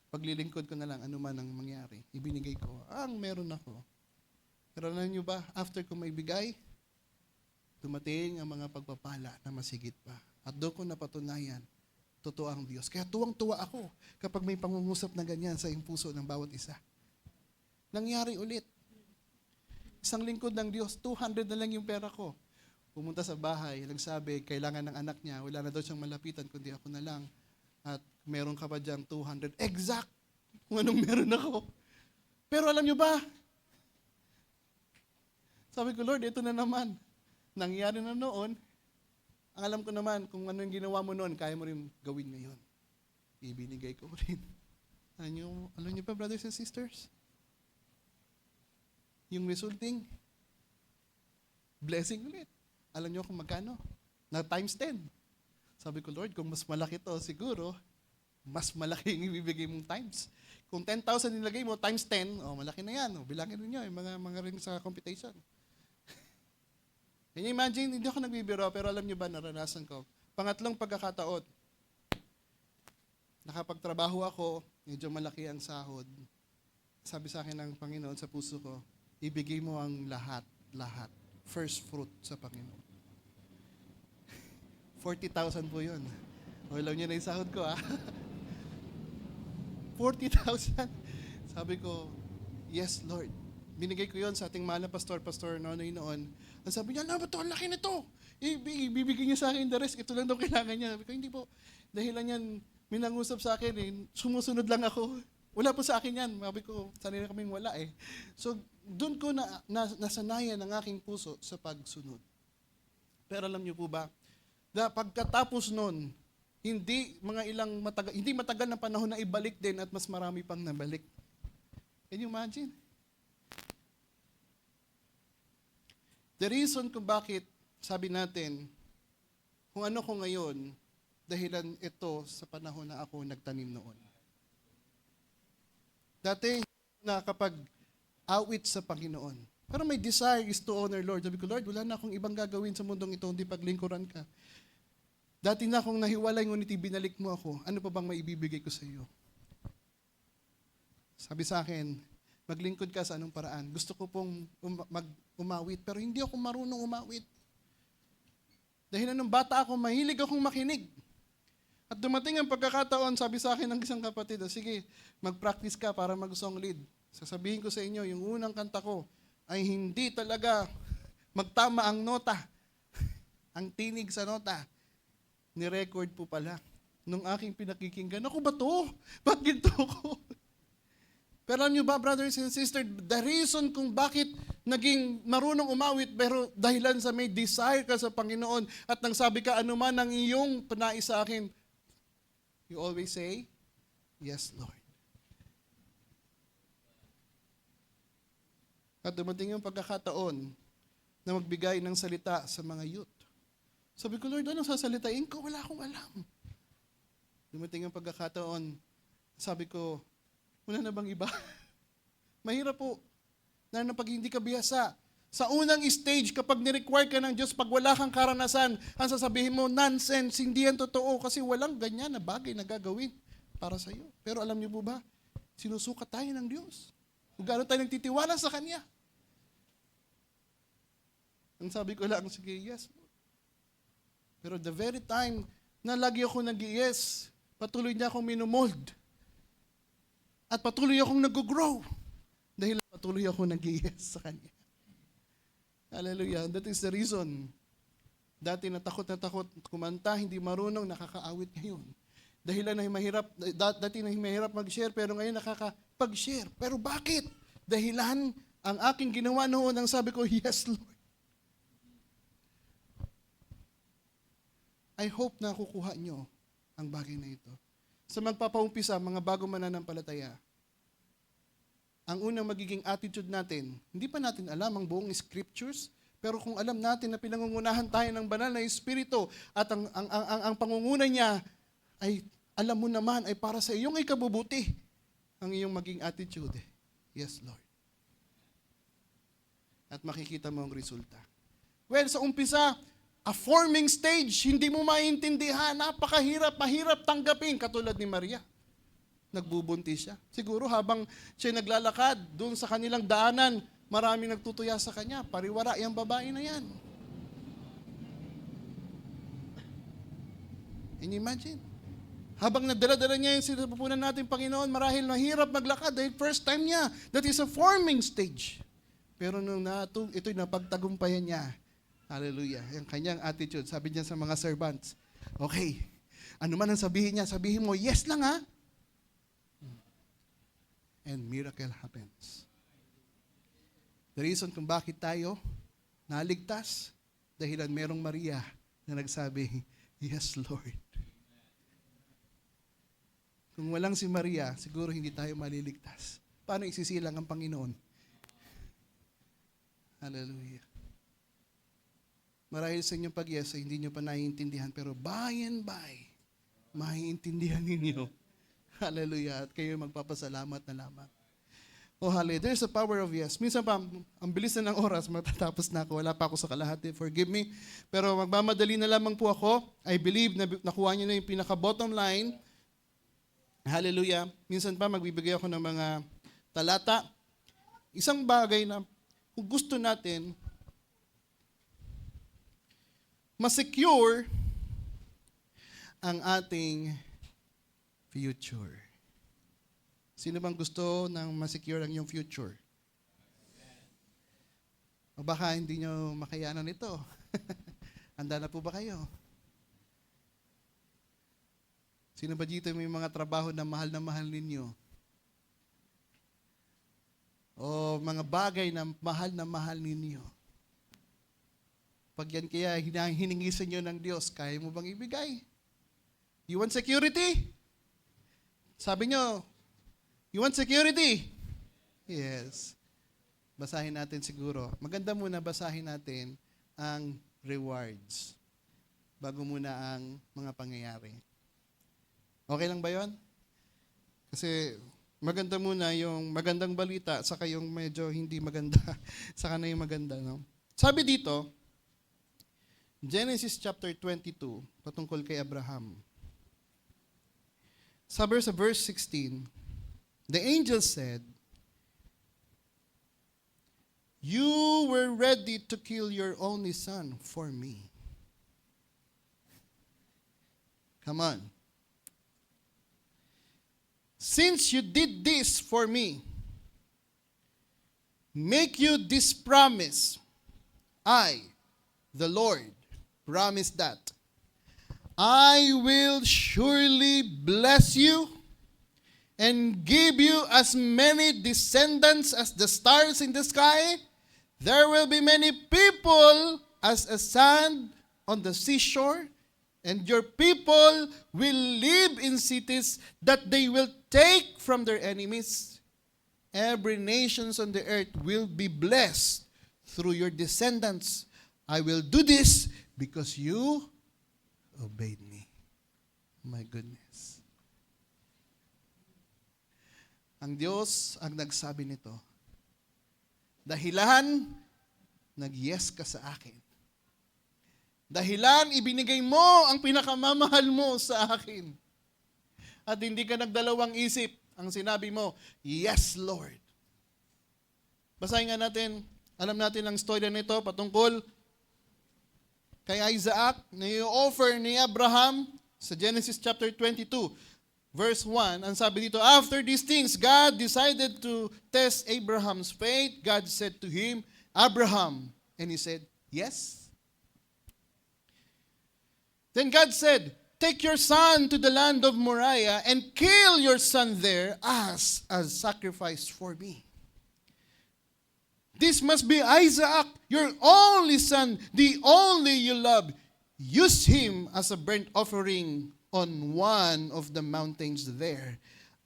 Paglilingkod ko na lang, ano man ang mangyari. Ibinigay ko, ang meron ako. Pero alam niyo ba, after ko maibigay, dumating ang mga pagpapala na masigit pa. At doon ko napatunayan, totoo ang Diyos. Kaya tuwang-tuwa ako kapag may pangungusap na ganyan sa iyong puso ng bawat isa. Nangyari ulit. Isang lingkod ng Diyos, 200 na lang yung pera ko. Pumunta sa bahay, nagsabi, kailangan ng anak niya, wala na daw siyang malapitan, kundi ako na lang. At meron ka pa dyan 200. Exact kung anong meron ako. Pero alam nyo ba, sabi ko, Lord, ito na naman. Nangyari na noon. Ang alam ko naman, kung ano yung ginawa mo noon, kaya mo rin gawin ngayon. Ibinigay ko rin. Alam nyo pa, brothers and sisters? Yung resulting, blessing ulit. Alam nyo kung magkano? Na times 10. Sabi ko, Lord, kung mas malaki to, siguro, mas malaki yung ibibigay mong times. Kung 10,000 nilagay mo, times 10, malaki na yan. Bilangin rin nyo, yung mga ring sa computation. Can you imagine? Hindi ako nagbibiro, pero alam nyo ba, naranasan ko. Pangatlong pagkakataon, nakapagtrabaho ako, medyo malaki ang sahod. Sabi sa akin ng Panginoon sa puso ko, ibigay mo ang lahat. First fruit sa Panginoon. 40,000 po yun. Alam niyo na yung sahod ko, 40,000. Sabi ko, yes, Lord. Binigay ko yon sa ating mahal na Pastor Nonoy noon. Ang sabi niya, ba ito? Ang laki nito. Ibibigay niya sa akin the rest. Ito lang daw kailangan niya. Sabi ko, hindi po. Dahilan yan, may nangusap sa akin, sumusunod lang ako. Wala po sa akin yan. Sabi ko, sanay na kaming wala eh. So, doon ko nasanayan ang aking puso sa pagsunod. Pero alam niyo po ba, pagkatapos nun, hindi matagal na panahon na ibalik din at mas marami pang nabalik. Can you imagine? The reason kung bakit sabi natin, kung ano ko ngayon, dahilan ito sa panahon na ako nagtanim noon. Dati, nakakapag-awit sa Panginoon. Pero my desire is to honor Lord. Sabi ko, Lord, wala na akong ibang gagawin sa mundong ito, hindi paglingkuran ka. Dati na akong nahiwalay, ngunit ibinalik mo ako. Ano pa bang maibibigay ko sa iyo? Sabi sa akin, maglingkod ka sa anong paraan. Gusto ko pong umawit, pero hindi ako marunong umawit. Dahil nung bata ako, mahilig akong makinig. At dumating ang pagkakataon, sabi sa akin ng isang kapatid, sige, mag-practice ka para mag-song lead. Sasabihin ko sa inyo, yung unang kanta ko ay hindi talaga magtama ang nota. Ang tinig sa nota. Ni-record po pala. Nung aking pinakikinggan, ako ba to? Bakit to ko? Pero alam nyo ba, brothers and sisters, the reason kung bakit naging marunong umawit, pero dahilan sa may desire ka sa Panginoon, at nang sabi ka, ano man ang iyong panais sa akin, you always say, yes, Lord. At dumating yung pagkakataon na magbigay ng salita sa mga youth. Sabi ko, Lord, anong sasalitain ko? Wala akong alam. Dumating yung pagkakataon, sabi ko, wala na bang iba? Mahirap po. Na pag hindi ka bihasa. Sa unang stage, kapag ni-require ka ng Diyos, pag wala kang karanasan, ang sasabihin mo, nonsense, hindi yan totoo, kasi walang ganyan na bagay na gagawin para sa iyo. Pero alam niyo po ba, sinusukat tayo ng Diyos. Kung gaano tayo nagtitiwala sa Kanya. Ang sabi ko lang, sige, yes. Pero the very time na lagi ako nag-yes, patuloy niya akong minumold. At patuloy akong nag-grow. Dahil patuloy ako nag-yes sa Kanya. Hallelujah. That is the reason. Dati natakot kumanta, hindi marunong, nakakaawit ngayon. Dahilan na mahirap, dati na mahirap mag-share, pero ngayon nakakapag-share. Pero bakit? Dahilan ang aking ginawa noon, ang sabi ko, yes, Lord. I hope na kukuha nyo ang bagay na ito. Sa magpapaumpisa, mga bagong mananampalataya, ang unang magiging attitude natin, hindi pa natin alam ang buong scriptures, pero kung alam natin na pinangungunahan tayo ng banal na Espiritu at ang pangunguna niya ay alam mo naman ay para sa iyong ikabubuti, ang iyong maging attitude. Yes, Lord. At makikita mo ang resulta. Well, sa umpisa, a forming stage, hindi mo maintindihan, napakahirap, mahirap tanggapin, katulad ni Maria. Nagbubuntis siya. Siguro habang siya naglalakad doon sa kanilang daanan, maraming nagtutuya sa kanya. Pariwara, yung babae na yan. Can you imagine? Habang nadala-dala niya yung sinapupunan natin, Panginoon, marahil nahirap maglakad dahil first time niya. That is a forming stage. Pero nung ito'y napagtagumpayan niya, hallelujah, yung kanyang attitude, sabi niya sa mga servants, okay, ano man ang sabihin niya, sabihin mo, yes lang ha. and miracle happens. The reason kung bakit tayo naligtas, dahilan merong Maria na nagsabi, yes, Lord. Kung walang si Maria, siguro hindi tayo maliligtas. Paano isisilang ang Panginoon? Hallelujah. Marahil sa inyong pag-yes, hindi nyo pa naiintindihan, pero by and by, maiintindihan ninyo. Hallelujah. At kayo magpapasalamat na lamang. Oh, hallelujah. There's a power of yes. Minsan pa, ang bilis na ng oras, matatapos na ako. Wala pa ako sa kalahati. Forgive me. Pero magmamadali na lamang po ako. I believe na nakuha nyo na yung pinaka-bottom line. Hallelujah. Minsan pa, magbibigay ako ng mga talata. Isang bagay na kung gusto natin ma-secure ang ating future. Sino bang gusto ng ma-secure ang iyong future? O baka hindi nyo makayanan ito. Handa na po ba kayo? Sino ba dito may mga trabaho na mahal ninyo? O mga bagay na mahal ninyo? Pag yan kaya hiningi sa inyo ng Diyos, kaya mo bang ibigay? You want security? Sabi nyo, you want security? Yes. Basahin natin siguro. Maganda muna basahin natin ang rewards bago muna ang mga pangyayari. Okay lang ba yon? Kasi maganda muna yung magandang balita saka yung medyo hindi maganda saka na yung maganda. No? Sabi dito, Genesis chapter 22, patungkol kay Abraham. Sabi sa verse 16, the angel said, you were ready to kill your only son for me. Come on. Since you did this for me, make you this promise. I, the Lord, promise that I will surely bless you and give you as many descendants as the stars in the sky. There will be many people as a sand on the seashore, and your people will live in cities that they will take from their enemies. Every nation on the earth will be blessed through your descendants. I will do this because you obeyed me. My goodness. Ang Diyos ang nagsabi nito. Dahilan, nag-yes ka sa akin. Dahilan, ibinigay mo ang pinakamamahal mo sa akin. At hindi ka nagdalawang isip. Ang sinabi mo, yes, Lord. Basahin nga natin, alam natin ang storya nito patungkol kay Isaac na i-offer ni Abraham sa Genesis chapter 22, verse 1. Ang sabi dito, after these things, God decided to test Abraham's faith. God said to him, Abraham. And he said, yes. Then God said, take your son to the land of Moriah and kill your son there as a sacrifice for me. This must be Isaac, your only son, the only you love. Use him as a burnt offering on one of the mountains there.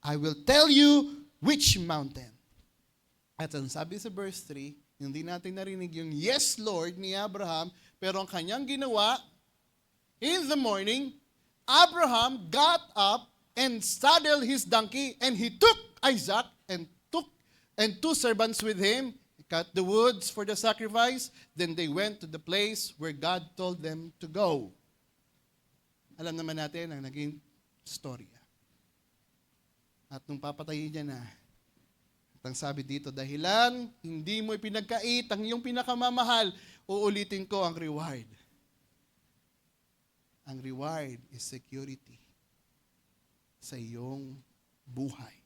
I will tell you which mountain. At ang sabi sa verse 3, hindi natin narinig yung yes, Lord, ni Abraham, pero ang kanyang ginawa, in the morning, Abraham got up and saddled his donkey, and he took Isaac and two servants with him, cut the woods for the sacrifice. Then they went to the place where God told them to go. Alam naman natin ang naging storya. At nung papatayin niya na, at ang sabi dito, dahilan, hindi mo ipinagkait ang iyong pinakamamahal, uulitin ko ang reward. Ang reward is security sa iyong buhay,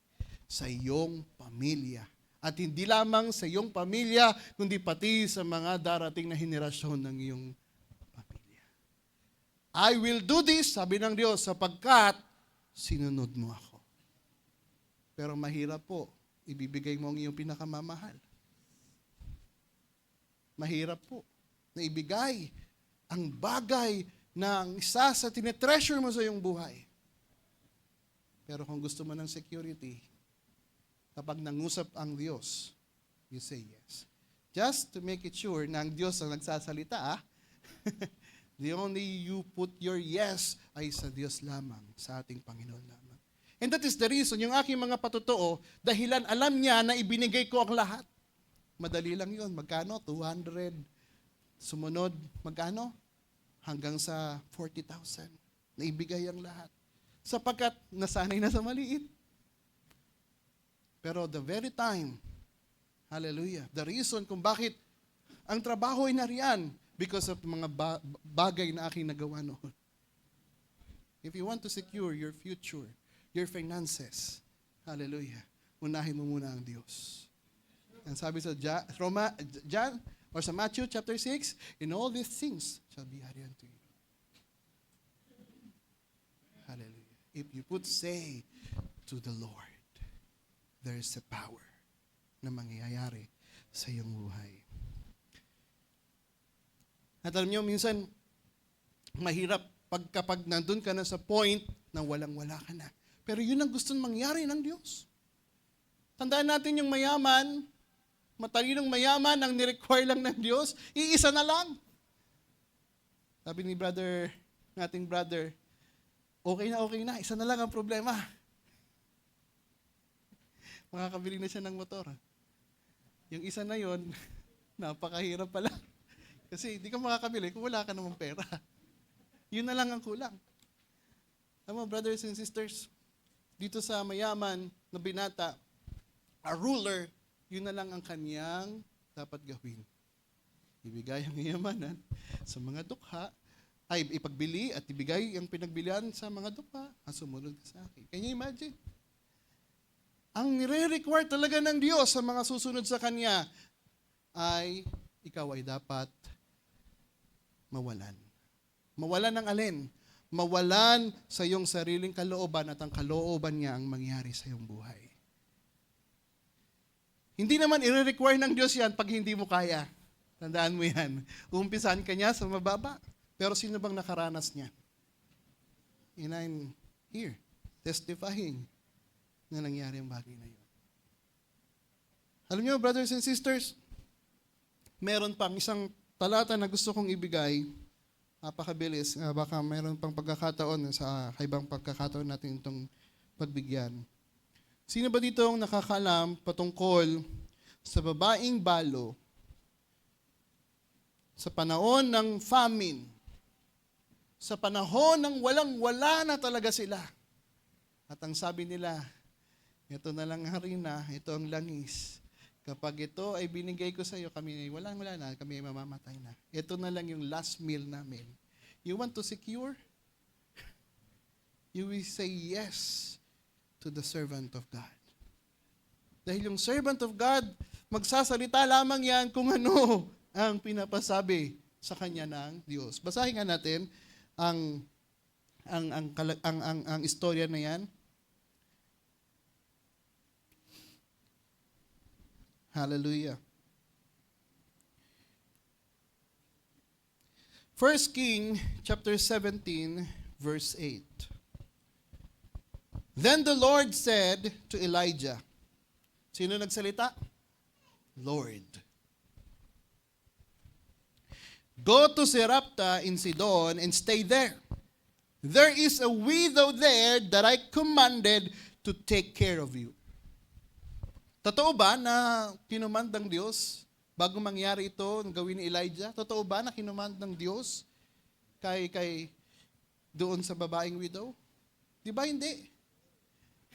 sa iyong pamilya. At hindi lamang sa iyong pamilya, kundi pati sa mga darating na henerasyon ng iyong pamilya. I will do this, sabi ng Diyos, sapagkat sinunod mo ako. Pero mahirap po ibibigay mo ang iyong pinakamamahal. Mahirap po na ibigay ang bagay ng isa sa tinetreasure mo sa iyong buhay. Pero kung gusto mo ng security, kapag nangusap ang Diyos, you say yes. Just to make it sure na ang Diyos ang nagsasalita, the only you put your yes ay sa Diyos lamang, sa ating Panginoon lamang. And that is the reason, yung aking mga patotoo, dahilan alam niya na ibinigay ko ang lahat. Madali lang yun. Magkano? 200. Sumunod, magkano? Hanggang sa 40,000. Naibigay ang lahat. Sapagkat nasanay na sa maliit. Pero the very time, hallelujah, the reason kung bakit ang trabaho ay nariyan, because of mga bagay na aking nagawa noon. If you want to secure your future, your finances, hallelujah, unahin mo muna ang Diyos. And sabi sa John, or sa Matthew chapter 6, in all these things shall be added unto you. Hallelujah. If you put say to the Lord, there is a power na mangyayari sa iyong buhay. At alam niyo, minsan, mahirap kapag nandun ka na sa point na walang-wala ka na. Pero yun ang gusto mangyari ng Diyos. Tandaan natin yung mayaman, matalinong mayaman, ang nirequire lang ng Diyos, iisa na lang. Sabi ni nating brother, okay na, isa na lang ang problema. Makakabili na siya ng motor. Yung isa na yon, napakahirap pala. Kasi hindi ka makakabili kung wala ka namang pera. Yun na lang ang kulang. Alam mo, brothers and sisters, dito sa mayaman na binata, a ruler, yun na lang ang kanyang dapat gawin. Ibigay ang iyamanan sa mga dukha, ay ipagbili at ibigay ang pinagbilian sa mga dukha, sumunod ka sa akin. Can you imagine? Ang nire-require talaga ng Diyos sa mga susunod sa Kanya ay ikaw ay dapat mawalan. Mawalan ng alin? Mawalan sa iyong sariling kalooban at ang kalooban niya ang mangyari sa iyong buhay. Hindi naman i-require ng Diyos yan pag hindi mo kaya. Tandaan mo yan. Umpisahan ka niya sa mababa. Pero sino bang nakaranas niya? And I'm here, testifying na nangyari ang bagay na yun. Alam niyo, brothers and sisters, meron pang isang talata na gusto kong ibigay, napakabilis, baka meron pang pagkakataon sa ibang pagkakataon natin itong pagbigyan. Sino ba dito ang nakakaalam patungkol sa babaeng balo sa panahon ng famine, sa panahon ng walang-wala na talaga sila? At ang sabi nila, ito na lang ang harina, ito ang langis. Kapag ito ay binigay ko sa iyo, kami ay wala na, kami ay mamamatay na. Ito na lang yung last meal namin. You want to secure? You will say yes to the servant of God. Dahil yung servant of God, magsasalita lamang yan kung ano ang pinapasabi sa kanya ng Diyos. Basahin nga natin ang istorya na yan. Hallelujah. 1 King chapter 17 verse 8. Then the Lord said to Elijah, sino nagsalita? Lord. Go to Sarepta in Sidon and stay there. There is a widow there that I commanded to take care of you. Totoo ba na kinumand ng Diyos bago mangyari ito, gawin ni Elijah? Totoo ba na kinumand ng Diyos kay doon sa babaeng widow? Di ba hindi?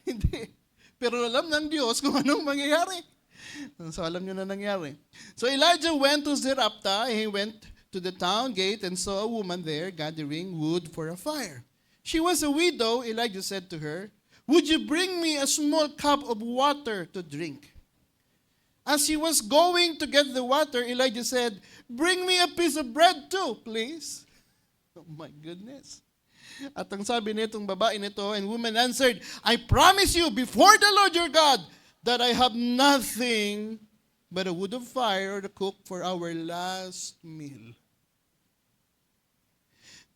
Hindi. Pero alam ng Diyos kung anong mangyayari. So alam nyo na nangyari. So Elijah went to Sarepta. He went to the town gate and saw a woman there gathering wood for a fire. She was a widow. Elijah said to her, would you bring me a small cup of water to drink? As she was going to get the water, Elijah said, bring me a piece of bread too, please. Oh my goodness. At ang sabi nitong babae nito, and woman answered, I promise you before the Lord your God that I have nothing but a wood of fire to cook for our last meal.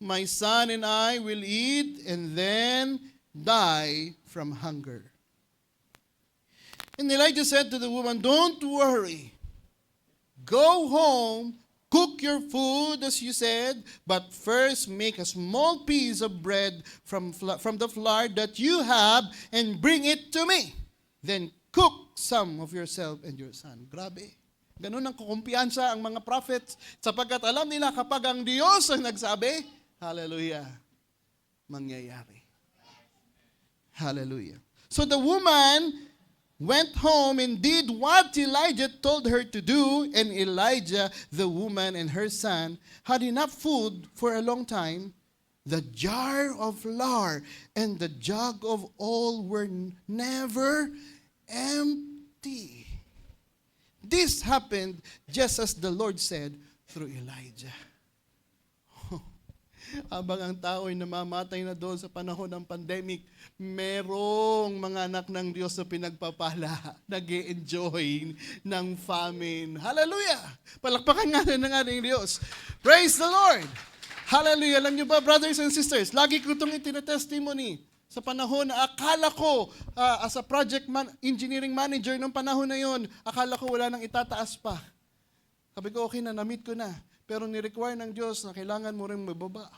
My son and I will eat and then die from hunger." And Elijah said to the woman, "Don't worry. Go home, cook your food as you said, but first make a small piece of bread from the flour that you have and bring it to me. Then cook some of yourself and your son." Grabe. Ganun ang kukumpiyansa ang mga prophets sapagkat alam nila kapag ang Diyos ang nagsabi, hallelujah, mangyayari. Hallelujah. So the woman went home and did what Elijah told her to do, and Elijah, the woman, and her son had enough food for a long time. The jar of flour and the jug of oil were never empty. This happened just as the Lord said through Elijah. Habang ang tao ay namamatay na doon sa panahon ng pandemic, merong mga anak ng Diyos na pinagpapala, nag-e-enjoy ng famine. Hallelujah! Palakpakan nga ng ating Diyos. Praise the Lord! Hallelujah! Alam niyo ba, brothers and sisters, lagi ko itong itinetestimony sa panahon na akala ko, as a engineering manager ng panahon na yon, akala ko wala nang itataas pa. Sabi ko, okay na, na-meet ko na. Pero ni-require ng Diyos na kailangan mo rin mababa.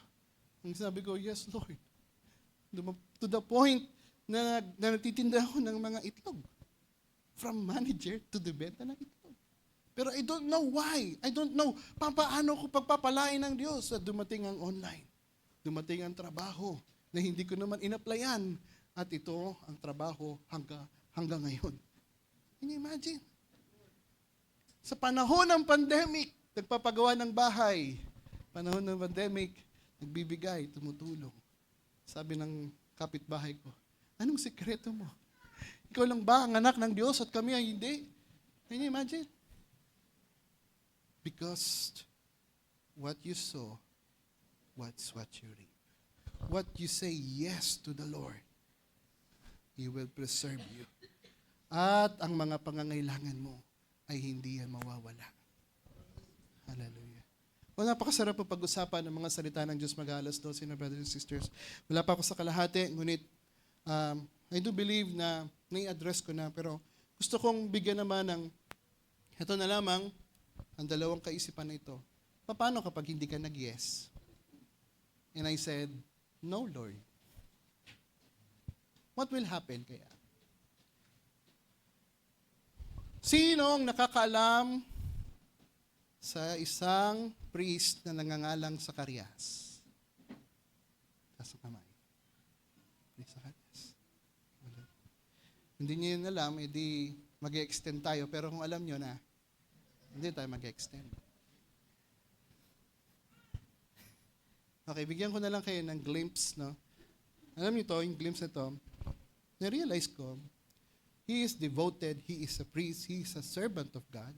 Ang sabi ko, yes, Lord. To the point na nagtitinda ako ng mga itlog. From manager to the benta ng itlog. Pero I don't know why. I don't know paano ko pagpapalain ng Diyos at dumating ang online. Dumating ang trabaho na hindi ko naman in-applyan. At ito ang trabaho hanggang ngayon. Can you imagine? Sa panahon ng pandemic, nagpapagawa ng bahay. Panahon ng pandemic, nagbibigay, tumutulong. Sabi ng kapitbahay ko, anong sikreto mo? Ikaw lang ba ang anak ng Diyos at kami ay hindi? Can you imagine? Because what you sow, what's what you reap. What you say yes to the Lord, He will preserve you. At ang mga pangangailangan mo ay hindi yan mawawala. Hallelujah. Well, napakasarap po pag-usapan ng mga salita ng Diyos mag-alas 12 na brothers and sisters. Wala pa ako sa kalahati, ngunit I do believe na nai-address ko na, pero gusto kong bigyan naman ng, ito na lamang, ang dalawang kaisipan na ito. Paano kapag hindi ka nag-yes? And I said, no, Lord. What will happen kaya? Sino ang nakakaalam sa isang priest na nangangalang Zacarias? Taas ang kamay. Zacarias. Hindi niyo yun alam, edi mag-extend tayo. Pero kung alam niyo na, hindi tayo mag-extend. Okay, bigyan ko na lang kayo ng glimpse, no? Alam niyo to, yung glimpse na to, na-realize ko, he is devoted, he is a priest, he is a servant of God.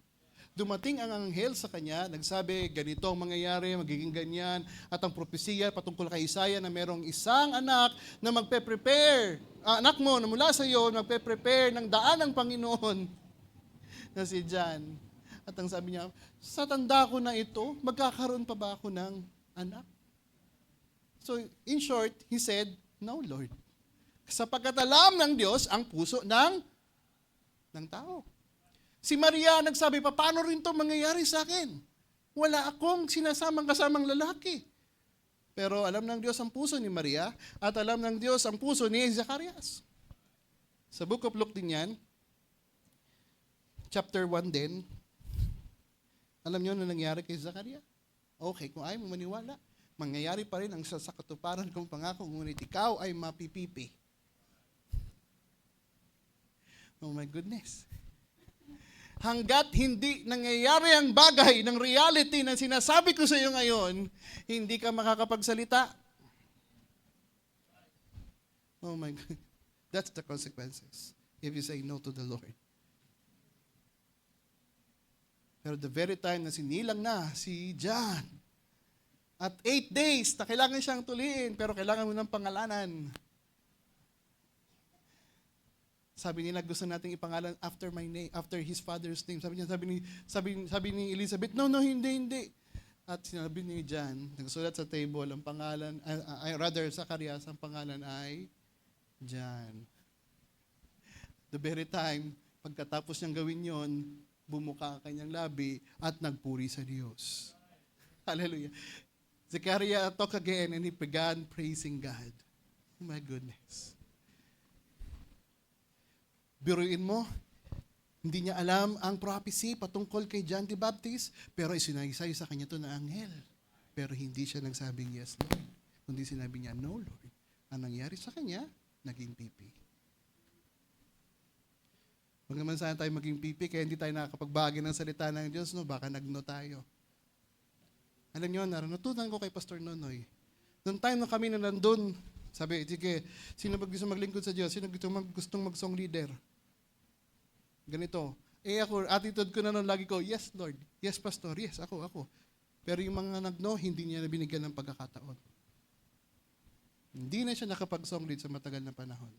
Dumating ang anghel sa kanya, nagsabi, ganito ang mangyayari, magiging ganyan, at ang propesiya patungkol kay Isaiah na merong isang anak na magpe-prepare, anak mo na mula sa iyo, magpe-prepare ng daan ng Panginoon na si John. At ang sabi niya, sa tanda ko na ito, magkakaroon pa ba ako ng anak? So, in short, he said, no, Lord. Sapagkat alam ng Diyos ang puso ng tao. Si Maria nagsabi, paano rin ito mangyayari sa akin? Wala akong kasamang lalaki. Pero alam ng Diyos ang puso ni Maria at alam ng Diyos ang puso ni Zacarias. Sa Book of Luke din yan, chapter 1 din, alam niyo na nangyari kay Zacarias? Okay, kung ayaw mo maniwala, mangyayari pa rin ang sa katuparan kong pangako, ngunit ikaw ay mapipipi. Oh my goodness. Hanggat hindi nangyayari ang bagay ng reality na sinasabi ko sa iyo ngayon, hindi ka makakapagsalita. Oh my God. That's the consequences if you say no to the Lord. Pero the very time na sinilang na si John, at 8 days na kailangan siyang tuliin, pero kailangan mo ng pangalanan. Sabi nila, gusto nating ipangalan after my name, after his father's name. Sabi ni Elizabeth, no, hindi. At sinabi ni John, nagsulat sa table, ang pangalan, Zacarias, ang pangalan ay John. The very time, pagkatapos niyang gawin yon, bumuka ang kanyang labi at nagpuri sa Diyos. Hallelujah. Zechariah talked again and he began praising God. Oh my goodness. Biruin mo, hindi niya alam ang prophecy patungkol kay John the Baptist, pero isinaysay sa kanya to na anghel. Pero hindi siya nagsabing yes, Lord. Kundi sinabi niya, no, Lord. Ang nangyari sa kanya, naging pipi. Huwag naman sana tayo maging pipi, kaya hindi tayo nakakapagbahagi ng salita ng Diyos, no? Baka nagno tayo. Alam niyo, natutunan ko kay Pastor Nonoy. Noong time na kami na nandun, sabi, sige, sino ba gusto maglingkod sa Diyos? Sino gustong mag-song leader? Ganito. Ako, attitude ko na noon, lagi ko, yes, Lord. Yes, Pastor. Yes, ako. Pero yung mga nagno, hindi niya na binigyan ng pagkakataon. Hindi na siya nakapag-song lead sa matagal na panahon.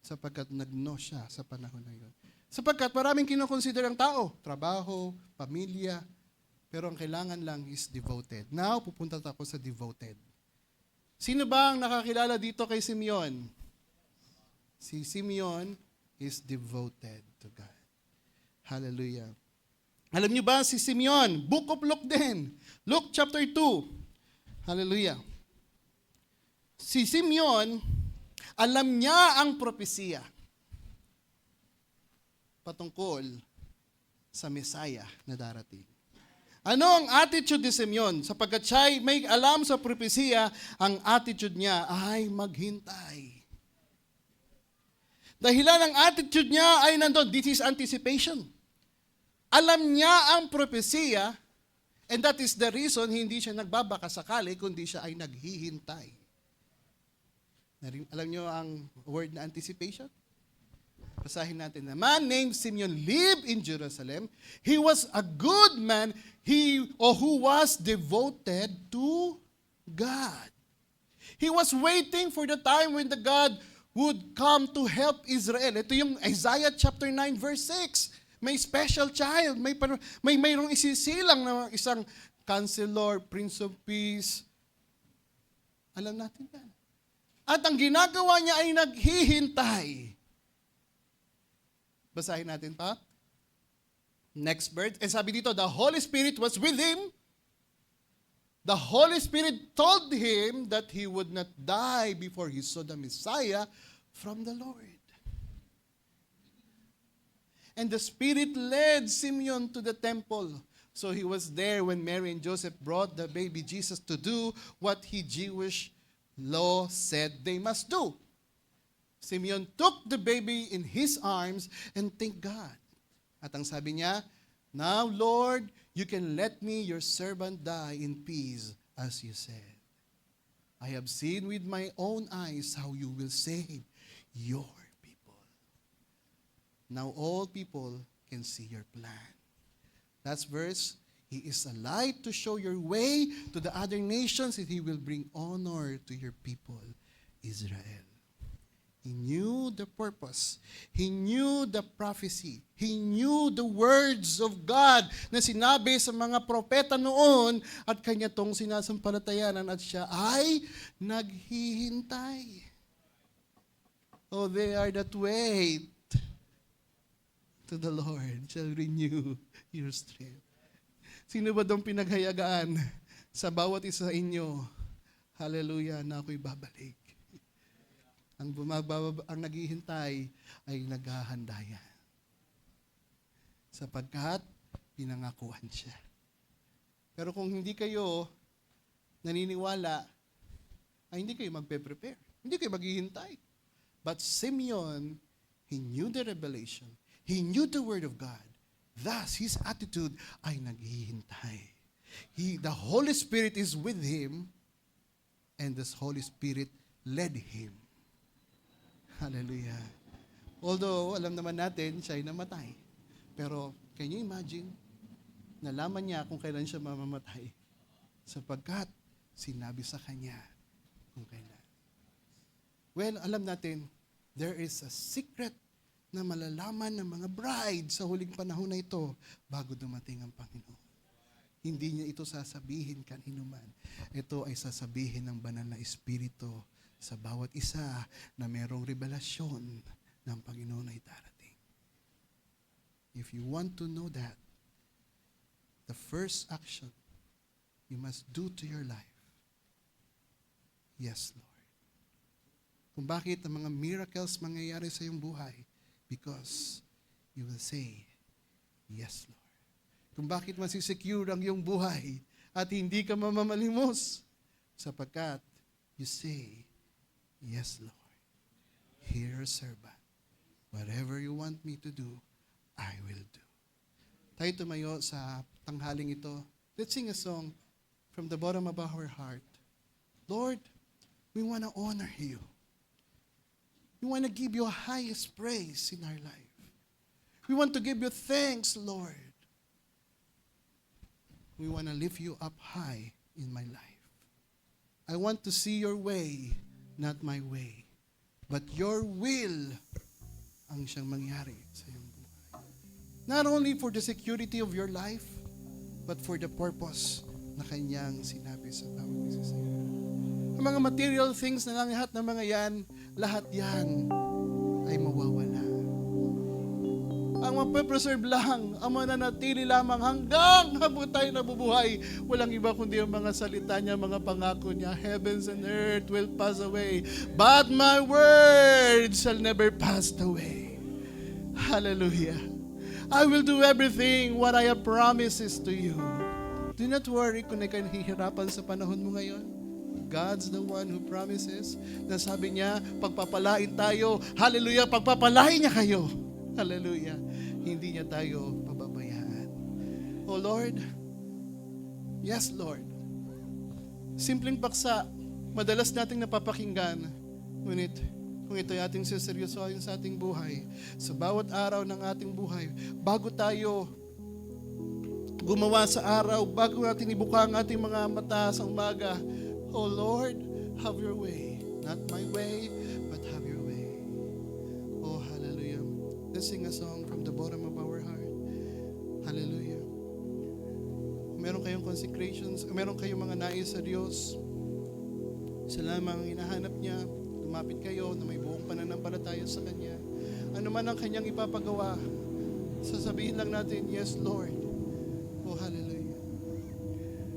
Sapagkat nagno siya sa panahon na yun. Sapagkat maraming kinoconsider ang tao. Trabaho, pamilya. Pero ang kailangan lang is devoted. Now, pupunta ako sa devoted. Sino ba ang nakakilala dito kay Simeon? Si Simeon is devoted to God. Hallelujah. Alam niyo ba si Simeon? Book of Luke din. Luke chapter 2. Hallelujah. Si Simeon, alam niya ang propesiya patungkol sa Messiah na darating. Ano ang attitude ni Simeon? Sapagkat siya may alam sa propesiya, ang attitude niya ay maghintay. Dahilan ng attitude niya ay nandun. This is anticipation. Alam niya ang propesiya, and that is the reason hindi siya nagbabaka sakali, kundi siya ay naghihintay. Alam niyo ang word na anticipation? Basahin natin. A man named Simeon lived in Jerusalem. He was a good man, who was devoted to God. He was waiting for the time when the God would come to help Israel. Ito yung Isaiah chapter 9 verse 6. May special child, mayroong isisilang na isang counselor, Prince of Peace. Alam natin yan. At ang ginagawa niya ay naghihintay. Basahin natin pa. Next verse. And sabi dito, the Holy Spirit was with him. The Holy Spirit told him that he would not die before he saw the Messiah from the Lord. And the Spirit led Simeon to the temple. So he was there when Mary and Joseph brought the baby Jesus to do what Jewish law said they must do. Simeon took the baby in his arms and thanked God. At ang sabi niya, now, Lord, you can let me, your servant, die in peace, as you said. I have seen with my own eyes how you will save your people. Now all people can see your plan. Last verse, he is a light to show your way to the other nations, and he will bring honor to your people, Israel. He knew the purpose. He knew the prophecy. He knew the words of God na sinabi sa mga propeta noon at kanya tong sinasampalatayanan at siya ay naghihintay. Oh, they are that wait to the Lord shall renew your strength. Sino ba dong pinaghayagaan sa bawat isa inyo? Hallelujah, na ako'y babalik. Ang naghihintay ay naghahandayan. Sapagkat pinangakuan siya. Pero kung hindi kayo naniniwala, ay hindi kayo magpe-prepare. Hindi kayo maghihintay. But Simeon, he knew the revelation. He knew the word of God. Thus, his attitude ay naghihintay. The Holy Spirit is with him, and this Holy Spirit led him. Hallelujah. Although, alam naman natin, siya ay namatay. Pero, can you imagine? Nalaman niya kung kailan siya mamamatay. Sapagkat, sinabi sa kanya kung kailan. Well, alam natin, there is a secret na malalaman ng mga bride sa huling panahon na ito bago dumating ang Panginoon. Hindi niya ito sasabihin kanino man. Ito ay sasabihin ng banal na Espiritu sa bawat isa na mayroong revelasyon ng Panginoon ay darating. If you want to know that, the first action you must do to your life, yes, Lord. Kung bakit ang mga miracles mangyayari sa iyong buhay, because you will say, yes, Lord. Kung bakit masisecure ang iyong buhay at hindi ka mamamalimos, sapagkat you say, yes, Lord. Here, servant. Whatever you want me to do, I will do. Tayo tumayo sa tanghaling ito. Let's sing a song from the bottom of our heart. Lord, we want to honor you. We want to give you highest praise in our life. We want to give you thanks, Lord. We want to lift you up high in my life. I want to see your way, not my way. But your will ang siyang mangyari sa iyong buhay. Not only for the security of your life, but for the purpose na kanyang sinabi sa bawat isa sa iyo. Ang mga material things na lang lahat ng mga yan, lahat yan ay mawawala. Ang mapapreserve lang, ang mananatili lamang hanggang habang tayo nabubuhay. Walang iba kundi ang mga salita niya, mga pangako niya. Heavens and earth will pass away, but my words shall never pass away. Hallelujah. I will do everything what I have promises to you. Do not worry kung ikay nahihirapan sa panahon mo ngayon. God's the one who promises. Na sabi niya, pagpapalain tayo. Hallelujah, pagpapalain niya kayo. Hallelujah. Hindi niya tayo pababayaan. Oh Lord, yes Lord. Simpleng paksa, madalas nating napapakinggan. Ngunit, kung ito ay ating siseryosohin sa ating buhay, sa bawat araw ng ating buhay, bago tayo gumawa sa araw, bago natin ibuka ang ating mga mata sa umaga, oh Lord, have your way. Not my way, but have your way. Oh, hallelujah. Let's sing a song from the bottom of our heart. Hallelujah. Meron kayong consecrations, meron kayong mga nais sa Diyos, isa lamang ang hinahanap niya, lumapit kayo na may buong pananampalataya sa Kanya. Ano man ang Kanyang ipapagawa, sasabihin lang natin, yes, Lord. Oh, hallelujah.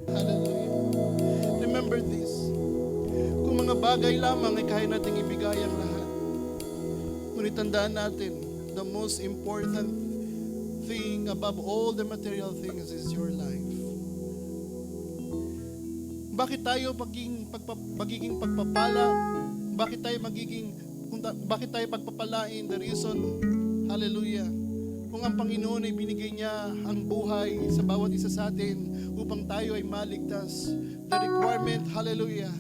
Hallelujah. Remember this. Kung mga bagay lamang ay kaya nating ibigay ang lahat. Ngunit tandaan natin, the most important thing above all the material things is your life. Bakit tayo magiging pagpapala? Bakit tayo pagpapalain? The reason, hallelujah, kung ang Panginoon ay binigay niya ang buhay sa bawat isa sa atin upang tayo ay maligtas. The requirement, hallelujah,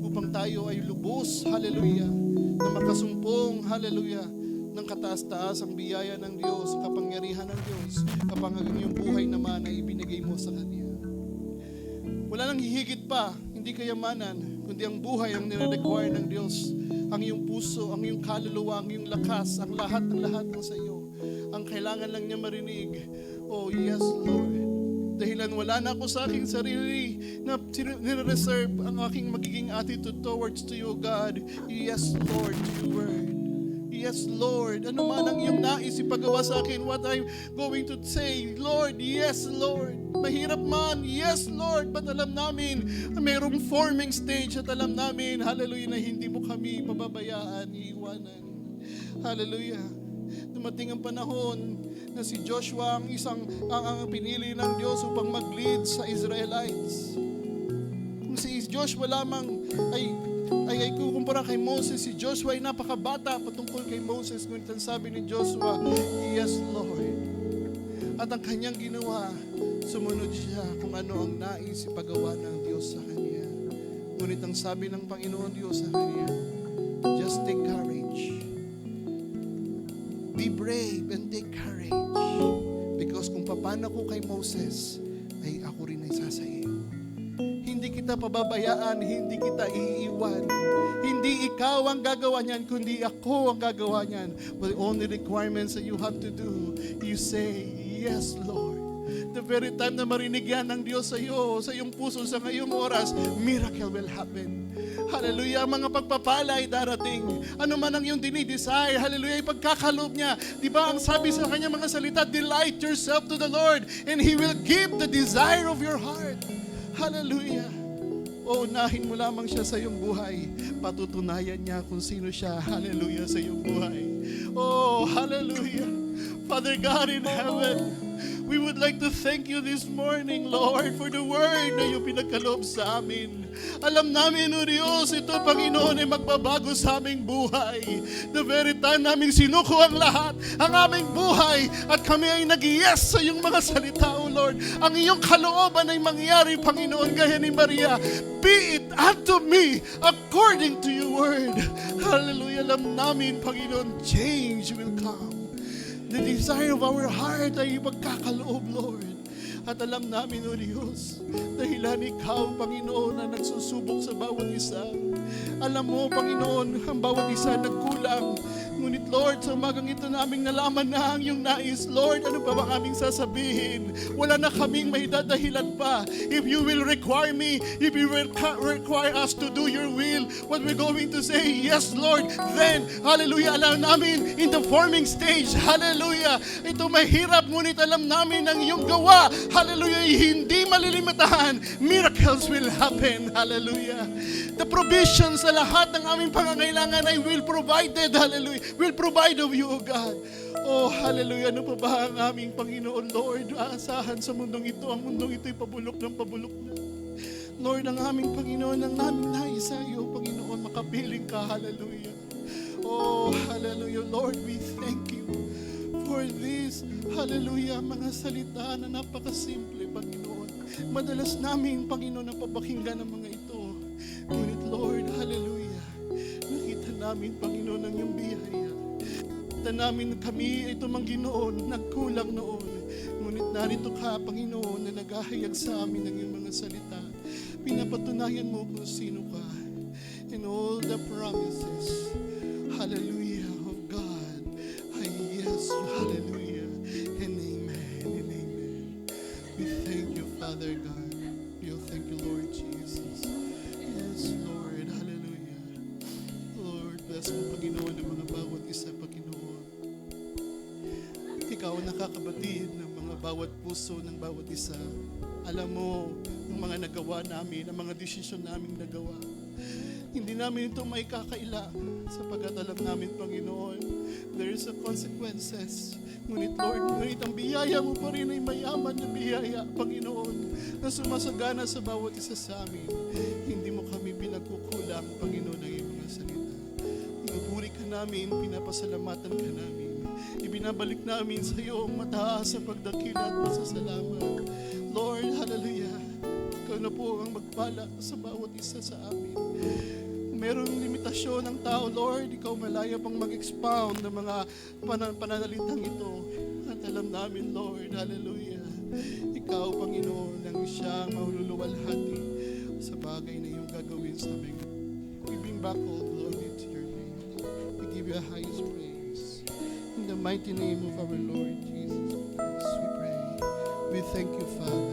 upang tayo ay lubos, hallelujah, na makasumpong, hallelujah, ng kataas-taas ang biyaya ng Diyos, kapangyarihan ng Diyos, kapag ang iyong buhay naman ay ibinigay mo sa Kanya. Wala nang hihigit pa, hindi kayamanan, kundi ang buhay ang nire-require ng Diyos, ang iyong puso, ang iyong kaluluwa, ang iyong lakas, ang lahat ng sa iyo. Ang kailangan lang niya marinig, oh yes, Lord. Dahilan wala na ako sa aking sarili na nire-reserve ang aking magiging attitude towards to you, God. Yes, Lord, to your word. Yes, Lord. Ano man ang iyong nais ipagawa sa akin, what I'm going to say, Lord, yes, Lord. Mahirap man, yes, Lord. But alam namin, mayroong forming stage at alam namin, hallelujah, na hindi mo kami pababayaan, iiwanan. Hallelujah. Dumating ang panahon na si Joshua ang pinili ng Diyos upang mag-lead sa Israelites. Kung si Joshua lamang ay kukumpara kay Moses, si Joshua ay napakabata patungkol kay Moses. Ngunit ang sabi ni Joshua, yes, Lord. At ang kanyang ginawa, sumunod siya kung ano ang nais ipagawa ng Diyos sa kanya. Ngunit ang sabi ng Panginoon Diyos sa kanya, just take courage. Be brave and take courage. Because kung paano ko kay Moses, ay ako rin ay sasa iyo. Hindi kita pababayaan, hindi kita iiwan. Hindi ikaw ang gagawa niyan, kundi ako ang gagawa niyan. But the only requirements that you have to do, you say, yes, Lord. The very time na marinig yan ng Diyos sa iyo, sa iyong puso, sa ngayong oras, miracle will happen. Hallelujah, ang mga pagpapala ay darating. Ano man ang iyong dinidesire, hallelujah, ipagkakaloob niya. Di ba ang sabi sa kanya mga salita, delight yourself to the Lord and He will give the desire of your heart. Hallelujah. O unahin mo lamang siya sa iyong buhay. Patutunayan niya kung sino siya. Hallelujah sa iyong buhay. Oh, hallelujah. Father God in heaven, we would like to thank you this morning, Lord, for the word na iyong pinagkaloob sa amin. Alam namin, O Diyos, ito, Panginoon, ay magbabago sa aming buhay. The very time namin sinuko ang lahat, ang aming buhay, at kami ay nag-yes sa iyong mga salita, O Lord. Ang iyong kalooban ay mangyari, Panginoon, gaya ni Maria. Be it unto me according to your word. Hallelujah. Alam namin, Panginoon, change will come. The desire of our heart ay ipagkakaloob, Lord. At alam namin, O Diyos, dahilan ikaw, Panginoon, na nagsusubok sa bawat isa. Alam mo, Panginoon, ang bawat isa nagkulang. Ngunit, Lord, sa umagang ito naming nalaman na ang iyong nais. Lord, ano pa ba aming sasabihin? Wala na kaming may dadahilan pa. If you will require me, if you will require us to do your will, what we're going to say, yes, Lord, then, hallelujah, alam namin, in the forming stage, hallelujah, ito mahirap, ngunit alam namin ang iyong gawa, hallelujah, hindi malilimitahan. Miracles will happen, hallelujah. The provisions sa lahat ng aming pangangailangan ay will provided, hallelujah, will provide of you, O God. Oh, hallelujah, ano pa ba ang aming Panginoon, Lord, aasahan sa mundong ito? Ang mundong ito ay pabulok ng pabulok na. Lord, ang aming Panginoon, ang naming nais sa iyo, Panginoon, makapiling ka, hallelujah. Oh, hallelujah, Lord, we thank you for this, hallelujah, mga salita na napakasimple, Panginoon. Madalas namin, Panginoon, napapakinggan ang mga ito. Ngunit, Lord, hallelujah, nakita namin, Panginoon, ang iyong biyaya. Nakita namin kami, ito mang Ginoon, nagkulang noon. Ngunit narito ka, Panginoon, na naghahayag sa amin ng iyong mga salita. Pinapatunayan mo kung sino ka. And all the promises, hallelujah, of God, ay yes, hallelujah, and amen, and amen. We thank you, Father God. We thank you, Lord Jesus. Yes, Lord, hallelujah. Lord, bless mo, Panginoon, ng mga bawat isa, Panginoon. Ikaw ang nakakabatid ng mga bawat puso ng bawat isa. Alam mo, ang mga nagawa namin, ang mga desisyon namin nagawa. Hindi namin ito may kakaila sapagkat alam namin, Panginoon, there is a consequences. Ngunit, Lord, ngunit ang biyaya mo pa rin ay mayaman na biyaya, Panginoon, na sumasagana sa bawat isa sa amin. Hindi mo kami pinagkukulang, Panginoon, ng iyong mga salita. Pinupuri ka namin, pinapasalamatan ka namin. Ibinabalik namin sa iyo ang mataas sa pagdakila at pasasalamat. Lord, hallelujah. Ikaw na po ang magpala sa bawat isa sa amin. Merong limitasyon ng tao, Lord, ikaw malaya pang mag-expound ng mga pananalitang ito. At alam namin, Lord, hallelujah, ikaw, Panginoon, ang siyang mahululuwalhati sa bagay na iyong gagawin sa amin. We bring back all glory to your name. We give you the highest praise. In the mighty name of our Lord Jesus Christ, we pray. We thank you, Father.